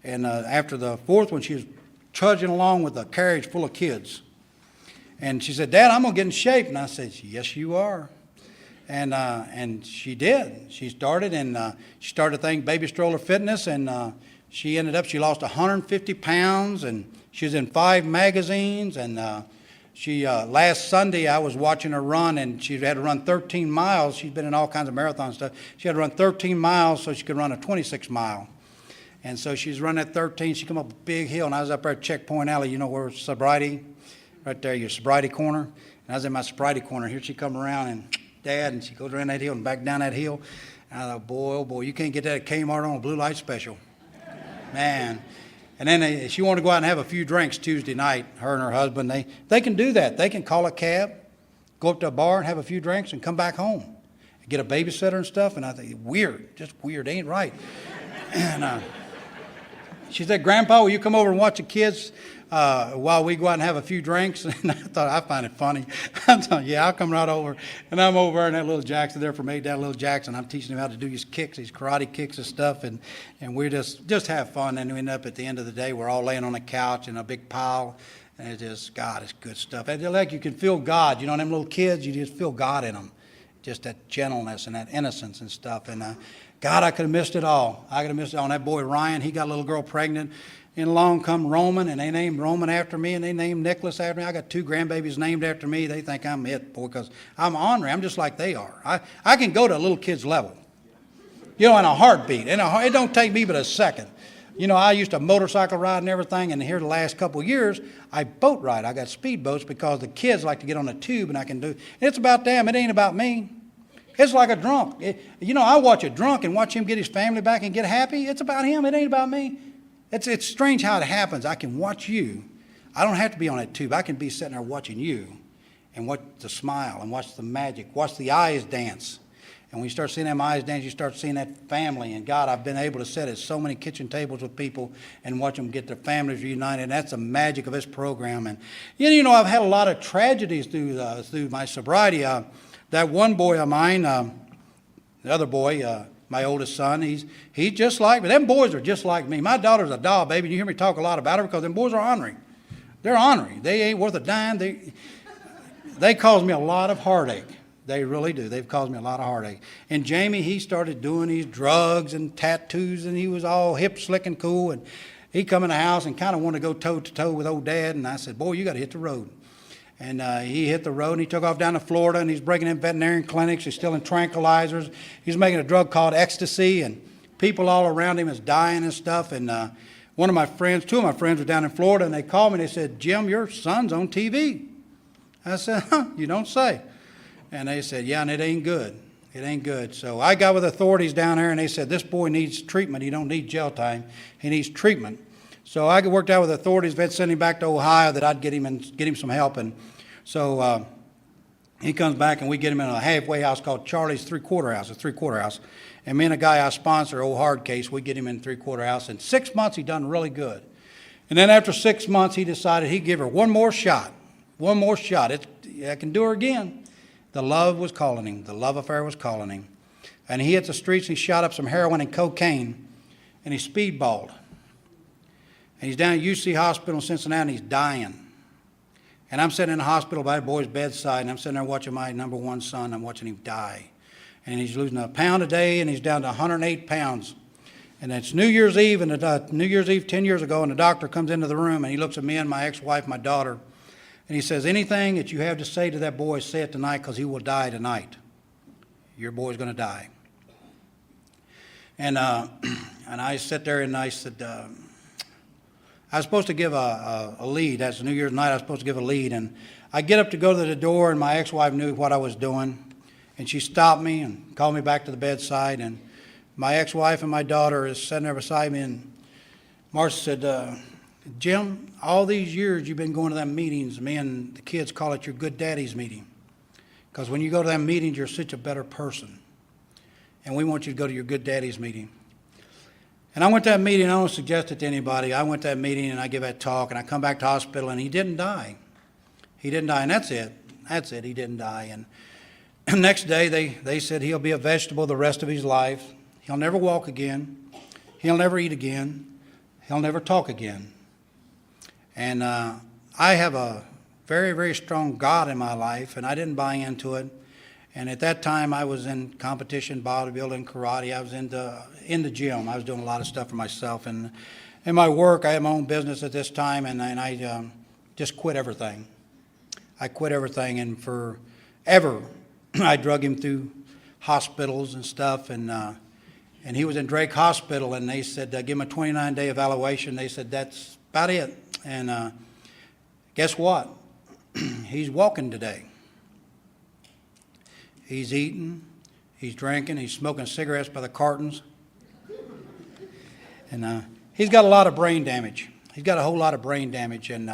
And after the 4th one, she was trudging along with a carriage full of kids. And she said, Dad, I'm gonna get in shape. And I said, yes, you are. And she did. She started a thing, Baby Stroller Fitness, and she lost 150 pounds, and she was in 5 magazines. And she last Sunday I was watching her run, and she had to run 13 miles. She's been in all kinds of marathon stuff. She had to run 13 miles so she could run a 26 mile. And so she's running at 13. She come up a big hill, and I was up there at Checkpoint Alley, where sobriety, right there, your sobriety corner. And I was in my sobriety corner. Here she come around, and Dad, and she goes around that hill and back down that hill. And I thought, boy, oh boy, you can't get that at Kmart on a blue light special. Man. And then she wanted to go out and have a few drinks Tuesday night, her and her husband. They can do that. They can call a cab, go up to a bar and have a few drinks and come back home. Get a babysitter and stuff. And I think, weird, just weird, ain't right. And she said, Grandpa, will you come over and watch the kids while we go out and have a few drinks? And I thought, I find it funny. I thought, yeah, I'll come right over. And I'm over there, and that little Jackson there from that little Jackson. I'm teaching him how to do his kicks, these karate kicks and stuff. And we just have fun. And we end up at the end of the day, we're all laying on a couch in a big pile. And it's just, God, it's good stuff. And like you can feel God. Them little kids, you just feel God in them. Just that gentleness and that innocence and stuff. And God, I could have missed it all. And that boy Ryan, he got a little girl pregnant. And along come Roman, and they named Roman after me, and they named Nicholas after me. I got 2 grandbabies named after me. They think I'm it, boy, because I'm ornery. I'm just like they are. I can go to a little kid's level, in a heartbeat. And it don't take me but a second. I used to motorcycle ride and everything, and here the last couple of years, I boat ride. I got speedboats because the kids like to get on a tube, and I can do. And it's about them. It ain't about me. It's like a drunk. I watch a drunk and watch him get his family back and get happy. It's about him. It ain't about me. It's strange how it happens. I can watch you. I don't have to be on that tube. I can be sitting there watching you and watch the smile and watch the magic, watch the eyes dance. And when you start seeing them eyes dance, you start seeing that family. And God, I've been able to sit at so many kitchen tables with people and watch them get their families reunited. And that's the magic of this program. And, I've had a lot of tragedies through my sobriety. That one boy of mine, the other boy, my oldest son, he's just like me. Them boys are just like me. My daughter's a doll, baby. You hear me talk a lot about her because them boys are ornery. They're ornery. They ain't worth a dime. They cause me a lot of heartache. They really do. They've caused me a lot of heartache. And Jamie, he started doing these drugs and tattoos, and he was all hip, slick, and cool. And he come in the house and kind of wanted to go toe-to-toe with old Dad. And I said, boy, you got to hit the road. And he hit the road, and he took off down to Florida, and he's breaking in veterinarian clinics. He's stealing tranquilizers. He's making a drug called ecstasy, and people all around him is dying and stuff. And two of my friends were down in Florida, and they called me, and they said, Jim, your son's on TV. I said, you don't say. And they said, yeah, and it ain't good. It ain't good. So I got with authorities down there, and they said, this boy needs treatment. He don't need jail time. He needs treatment. So I worked out with authorities. Vet sent him back to Ohio that I'd get him some help. And so he comes back, and we get him in a halfway house called Charlie's Three-Quarter House, a three-quarter house. And me and a guy I sponsor, old hard case, we get him in three-quarter house. In 6 months, he done really good. And then after 6 months, he decided he'd give her one more shot. One more shot. I can do her again. The love was calling him. The love affair was calling him. And he hit the streets, and he shot up some heroin and cocaine, and he speedballed. And he's down at UC Hospital in Cincinnati, and he's dying. And I'm sitting in the hospital by the boy's bedside, and I'm sitting there watching my number one son. I'm watching him die. And he's losing a pound a day, and he's down to 108 pounds. And it's New Year's Eve, and New Year's Eve 10 years ago, and the doctor comes into the room, and he looks at me and my ex-wife, my daughter, and he says, anything that you have to say to that boy, say it tonight, because he will die tonight. Your boy's going to die. And I sat there, and I said, I was supposed to give a lead. That's New Year's night. I was supposed to give a lead. And I get up to go to the door, and my ex-wife knew what I was doing. And she stopped me and called me back to the bedside. And my ex-wife and my daughter is sitting there beside me. And Marcia said, Jim, all these years you've been going to them meetings. Me and the kids call it your good daddy's meeting. Because when you go to them meetings, you're such a better person. And we want you to go to your good daddy's meeting. And I went to that meeting. I don't suggest it to anybody. I went to that meeting and I give that talk. And I come back to the hospital and he didn't die. He didn't die. And that's it. That's it. He didn't die. And the next day they said he'll be a vegetable the rest of his life. He'll never walk again. He'll never eat again. He'll never talk again. And I have a very, very strong God in my life, and I didn't buy into it. And at that time, I was in competition, bodybuilding, karate. I was in the gym. I was doing a lot of stuff for myself. And in my work, I had my own business at this time, and I just quit everything. I quit everything, and forever, I drug him through hospitals and stuff. And he was in Drake Hospital, and they said, give him a 29-day evaluation. They said, that's about it. And guess what? He's walking today. He's eating, he's drinking, he's smoking cigarettes by the cartons. And he's got a lot of brain damage. He's got a whole lot of brain damage, and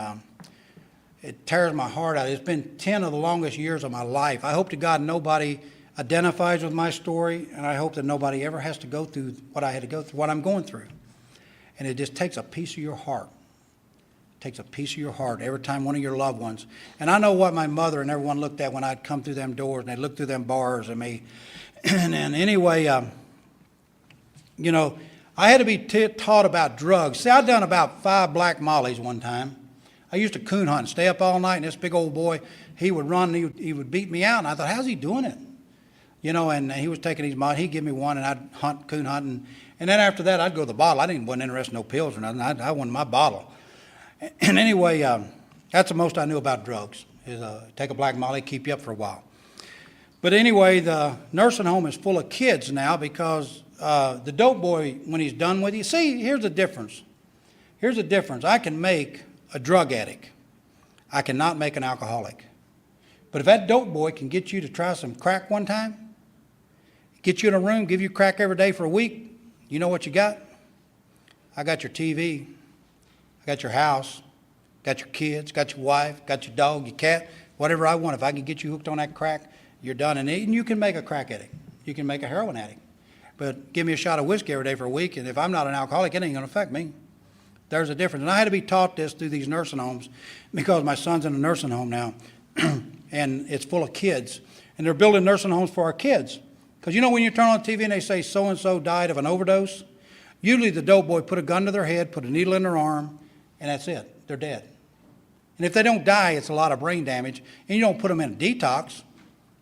it tears my heart out. It's been 10 of the longest years of my life. I hope to God nobody identifies with my story, and I hope that nobody ever has to go through what I had to go through, what I'm going through. And it just takes a piece of your heart. Takes a piece of your heart every time one of your loved ones. And I know what my mother and everyone looked at when I'd come through them doors, and they'd look through them bars at me. And anyway, you know, I had to be taught about drugs. See, I'd done about 5 black mollies one time. I used to coon hunt and stay up all night, and this big old boy, he would run, and he would beat me out. And I thought, how's he doing it? You know, and he was taking his molly. He'd give me one, and I'd coon hunt. And then after that, I'd go to the bottle. Wasn't interested in no pills or nothing. I wanted my bottle. And anyway, that's the most I knew about drugs, is take a black molly, keep you up for a while. But anyway, the nursing home is full of kids now because the dope boy, when he's done with you, see, here's the difference. Here's the difference. I can make a drug addict. I cannot make an alcoholic. But if that dope boy can get you to try some crack one time, get you in a room, give you crack every day for a week, you know what you got? I got your TV. I got your house, got your kids, got your wife, got your dog, your cat, whatever I want. If I can get you hooked on that crack, you're done. And you can make a crack addict. You can make a heroin addict. But give me a shot of whiskey every day for a week, and if I'm not an alcoholic, it ain't going to affect me. There's a difference. And I had to be taught this through these nursing homes because my son's in a nursing home now, and it's full of kids. And they're building nursing homes for our kids. Because you know when you turn on TV and they say so-and-so died of an overdose, usually the dope boy put a gun to their head, put a needle in their arm, and that's it. They're dead. And if they don't die, it's a lot of brain damage. And you don't put them in a detox.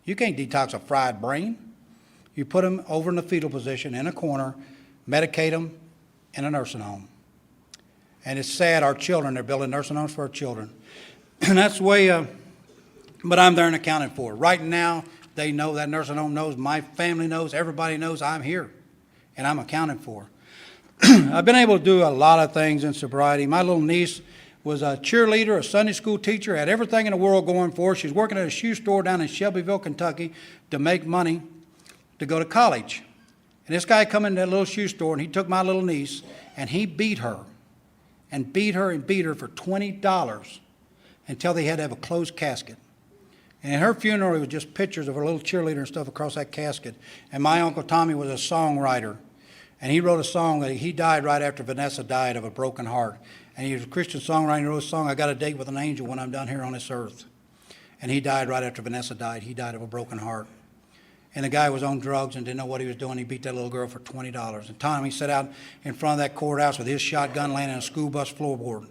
You can't detox a fried brain. You put them over in the fetal position in a corner, medicate them in a nursing home. And it's sad, our children, they're building nursing homes for our children. And that's the way, but I'm there and accounted for. Right now, they know, that nursing home knows, my family knows, everybody knows I'm here. And I'm accounted for. I've been able to do a lot of things in sobriety. My little niece was a cheerleader, a Sunday school teacher, had everything in the world going for her. She was working at a shoe store down in Shelbyville, Kentucky to make money to go to college. And this guy come into that little shoe store, and he took my little niece, and he beat her and beat her and beat her for $20 until they had to have a closed casket. And at her funeral, it was just pictures of her little cheerleader and stuff across that casket. And my Uncle Tommy was a songwriter. And he wrote a song. He died right after Vanessa died of a broken heart. And he was a Christian songwriter. He wrote a song, I Got a Date with an Angel When I'm Done Here on This Earth. And he died right after Vanessa died. He died of a broken heart. And the guy was on drugs and didn't know what he was doing. He beat that little girl for $20. And Tommy sat out in front of that courthouse with his shotgun laying on a school bus floorboard.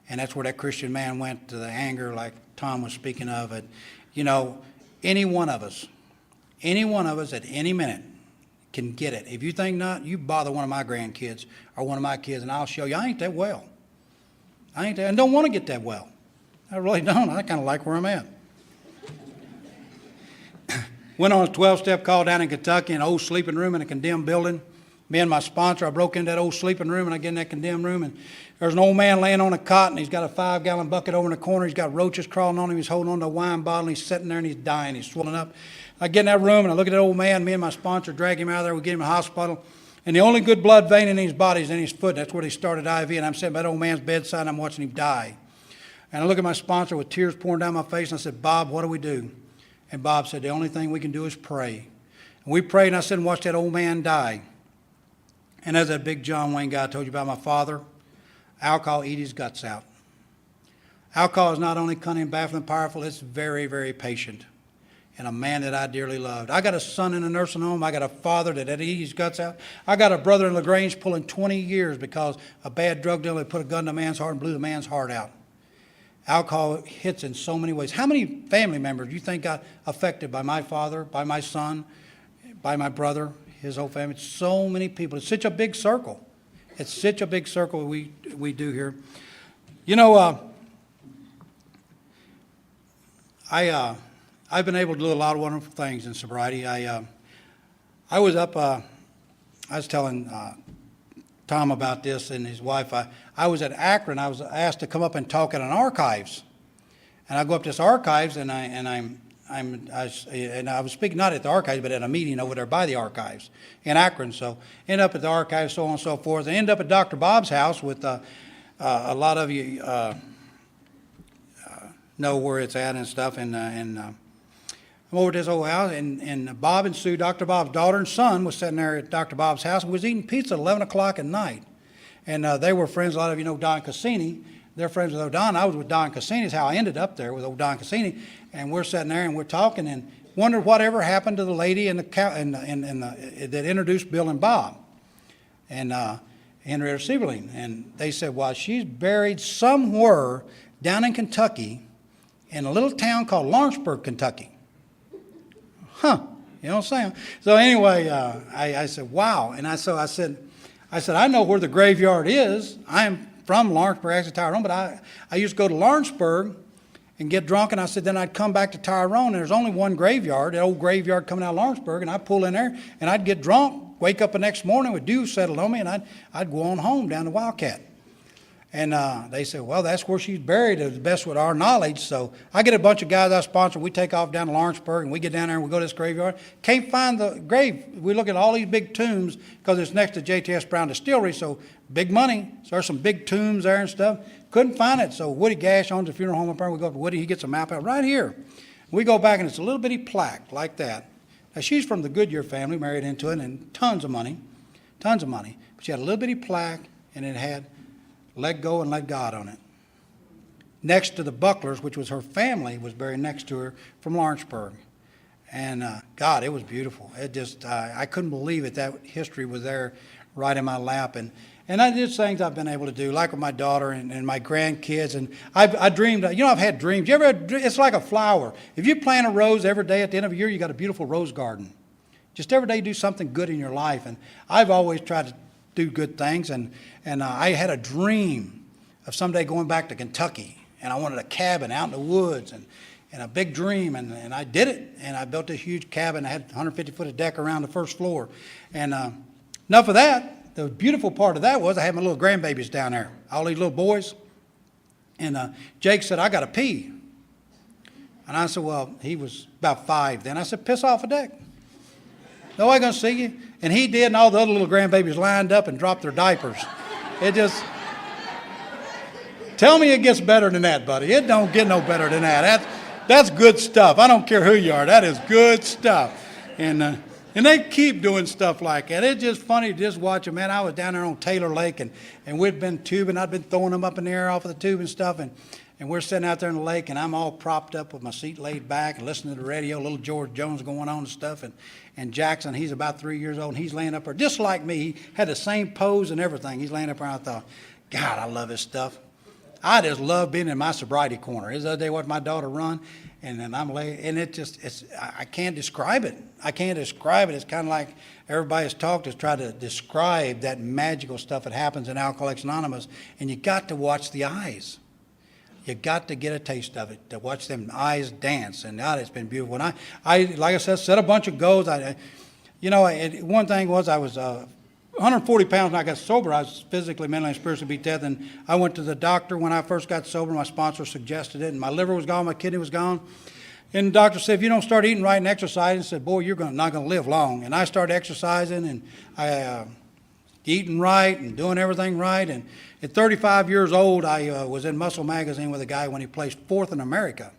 And that's where that Christian man went to the anger like Tom was speaking of. And, you know, any one of us at any minute can get it. If you think not, you bother one of my grandkids or one of my kids, and I'll show you I ain't that well. I ain't that, and don't want to get that well. I really don't. I kind of like where I'm at. Went on a 12-step call down in Kentucky, an old sleeping room in a condemned building. Me and my sponsor, I broke into that old sleeping room, and I get in that condemned room, and there's an old man laying on a cot, and he's got a 5-gallon bucket over in the corner. He's got roaches crawling on him. He's holding on to a wine bottle, and he's sitting there, and he's dying. He's swelling up. I get in that room, and I look at that old man. Me and my sponsor drag him out of there. We get him to the hospital. And the only good blood vein in his body is in his foot. That's where they started IV. And I'm sitting by that old man's bedside, and I'm watching him die. And I look at my sponsor with tears pouring down my face, and I said, Bob, what do we do? And Bob said, the only thing we can do is pray. And we prayed, and I said, and watched that old man die. And as that big John Wayne guy I told you about, my father, alcohol eat his guts out. Alcohol is not only cunning, baffling, powerful, it's very, very patient. And a man that I dearly loved. I got a son in a nursing home. I got a father that had eat his guts out. I got a brother in LaGrange pulling 20 years because a bad drug dealer put a gun to a man's heart and blew the man's heart out. Alcohol hits in so many ways. How many family members do you think got affected by my father, by my son, by my brother, his whole family? So many people. It's such a big circle. It's such a big circle we do here. You know, I've been able to do a lot of wonderful things in sobriety. I was up, I was telling Tom about this and his wife. I was at Akron. I was asked to come up and talk at an archives. And I go up to this archives, and I was speaking not at the archives, but at a meeting over there by the archives in Akron. So end up at the archives, so on and so forth. I end up at Dr. Bob's house with a lot of you know where it's at and stuff. And I'm over at this old house, and Bob and Sue, Dr. Bob's daughter and son, was sitting there at Dr. Bob's house and was eating pizza at 11 o'clock at night. And they were friends. A lot of you know Don Cassini. They're friends with old Don. I was with Don Cassini. Is how I ended up there with old Don Cassini. And we're sitting there and we're talking and wondered whatever happened to the lady that introduced Bill and Bob and Henrietta Sieberling. And they said, well, she's buried somewhere down in Kentucky in a little town called Lawrenceburg, Kentucky. Huh. You know what I'm saying? So anyway, I said, wow. And I said, I know where the graveyard is. I'm from Lawrenceburg, actually Tyrone, but I used to go to Lawrenceburg and get drunk, and I said then I'd come back to Tyrone, and there's only one graveyard, the old graveyard coming out of Lawrenceburg, and I'd pull in there, and I'd get drunk, wake up the next morning with dew settled on me, and I'd go on home down to Wildcat. And they said, well, that's where she's buried, to the best with our knowledge. So I get a bunch of guys I sponsor. We take off down to Lawrenceburg, and we get down there, and we go to this graveyard. Can't find the grave. We look at all these big tombs because it's next to JTS Brown Distillery, so big money. So there's some big tombs there and stuff. Couldn't find it. So Woody Gash owns a funeral home up there. We go up to Woody. He gets a map out right here. We go back, and it's a little bitty plaque like that. Now, she's from the Goodyear family, married into it, and tons of money. But she had a little bitty plaque, and it had let go and let God on it. Next to the Bucklers, which was her family, was buried next to her from Lawrenceburg. And God, it was beautiful. It just, I couldn't believe it, that history was there right in my lap. And I did things I've been able to do, like with my daughter and my grandkids. And I dreamed, you know, I've had dreams. You ever had, it's like a flower. If you plant a rose every day at the end of the year, you got a beautiful rose garden. Just every day do something good in your life. And I've always tried to do good things, and I had a dream of someday going back to Kentucky, and I wanted a cabin out in the woods, and a big dream, and I did it, and I built a huge cabin. I had 150-foot of deck around the first floor, and enough of that. The beautiful part of that was I had my little grandbabies down there, all these little boys, and Jake said, I got to pee, and I said, well, he was about 5 then. I said, piss off a deck. Nobody going to see you. And he did, and all the other little grandbabies lined up and dropped their diapers. It just, tell me it gets better than that, buddy. It don't get no better than that. That's good stuff. I don't care who you are. That is good stuff. And they keep doing stuff like that. It's just funny to just watch them. Man, I was down there on Taylor Lake, and we'd been tubing. I'd been throwing them up in the air off of the tube and stuff, and we're sitting out there in the lake, and I'm all propped up with my seat laid back and listening to the radio, little George Jones going on and stuff. And Jackson, he's about 3 years old, and he's laying up there just like me. He had the same pose and everything. He's laying up there, and I thought, God, I love this stuff. I just love being in my sobriety corner. The other day, I watched my daughter run, and then I'm laying, and I can't describe it. I can't describe it. It's kind of like everybody's talked has tried to describe that magical stuff that happens in Alcoholics Anonymous, and you got to watch the eyes. You got to get a taste of it, to watch them eyes dance. And God, it's been beautiful. And I like I said, set a bunch of goals. One thing was I was 140 pounds when I got sober. I was physically, mentally, and spiritually beat to death. And I went to the doctor when I first got sober. My sponsor suggested it. And my liver was gone. My kidney was gone. And the doctor said, if you don't start eating right and exercising, said, boy, you're not going to live long. And I started exercising and eating right and doing everything right. And at 35 years old, I was in Muscle Magazine with a guy when he placed fourth in America.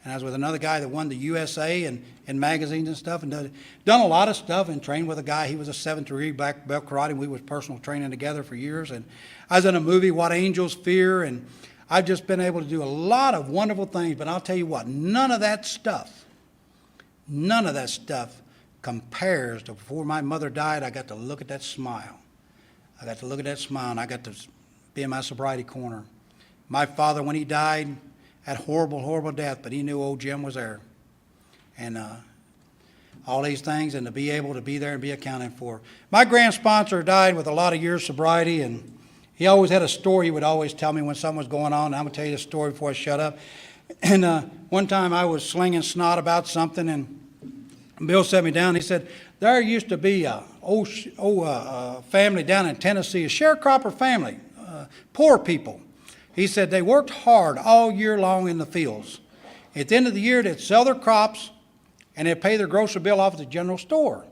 And I was with another guy that won the USA and magazines and stuff, and done a lot of stuff and trained with a guy. He was a 7th-degree black belt karate, and we was personal training together for years. And I was in a movie, What Angels Fear, and I've just been able to do a lot of wonderful things. But I'll tell you what, none of that stuff compares to before my mother died. I got to look at that smile. I got to look at that smile, and I got to be in my sobriety corner. My father, when he died, had horrible, horrible death, but he knew old Jim was there. And all these things, and to be able to be there and be accounted for. My grand sponsor died with a lot of years sobriety, and he always had a story he would always tell me when something was going on. And I'm going to tell you the story before I shut up. And one time I was slinging snot about something, and Bill set me down. He said, there used to be a family down in Tennessee, a sharecropper family, poor people. He said they worked hard all year long in the fields. At the end of the year, they'd sell their crops and they'd pay their grocery bill off at the general store.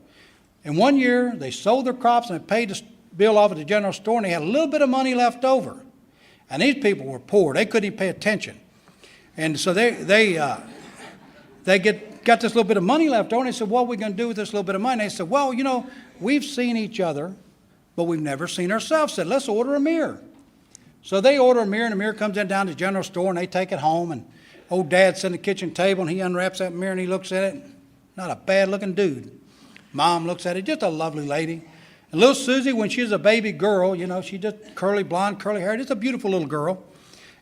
And one year, they sold their crops and they paid the bill off at the general store, and they had a little bit of money left over. And these people were poor. They couldn't even pay attention. And so they got this little bit of money left over, and they said, what are we going to do with this little bit of money? And they said, well, you know, we've seen each other, but we've never seen ourselves. Said, let's order a mirror. So they order a mirror, and the mirror comes in down to the general store, and they take it home. And old Dad sits at the kitchen table, and he unwraps that mirror, and he looks at it. Not a bad-looking dude. Mom looks at it, just a lovely lady. And little Susie, when she was a baby girl, you know, she just curly blonde, curly hair, just a beautiful little girl.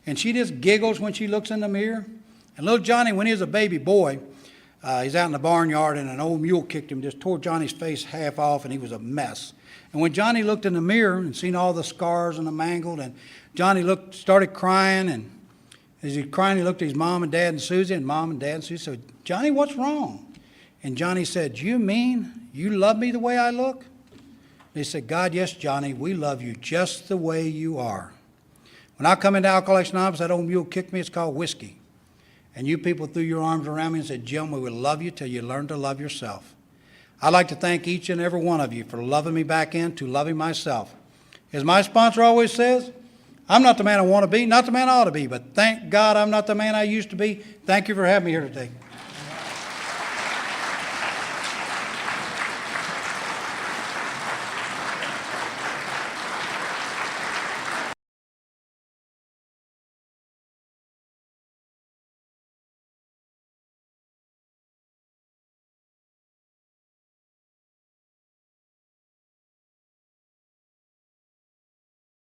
And she just giggles when she looks in the mirror. And little Johnny, when he was a baby boy, he's out in the barnyard, and an old mule kicked him, just tore Johnny's face half off, and he was a mess. And when Johnny looked in the mirror and seen all the scars and the mangled, and Johnny started crying, and as he was crying, he looked at his mom and dad and Susie, and mom and dad and Susie said, Johnny, what's wrong? And Johnny said, you mean you love me the way I look? They said, God, yes, Johnny, we love you just the way you are. When I come into Alcoholics Anonymous, that old mule kicked me, it's called whiskey. And you people threw your arms around me and said, Jim, we will love you till you learn to love yourself. I'd like to thank each and every one of you for loving me back into loving myself. As my sponsor always says, I'm not the man I want to be, not the man I ought to be, but thank God I'm not the man I used to be. Thank you for having me here today.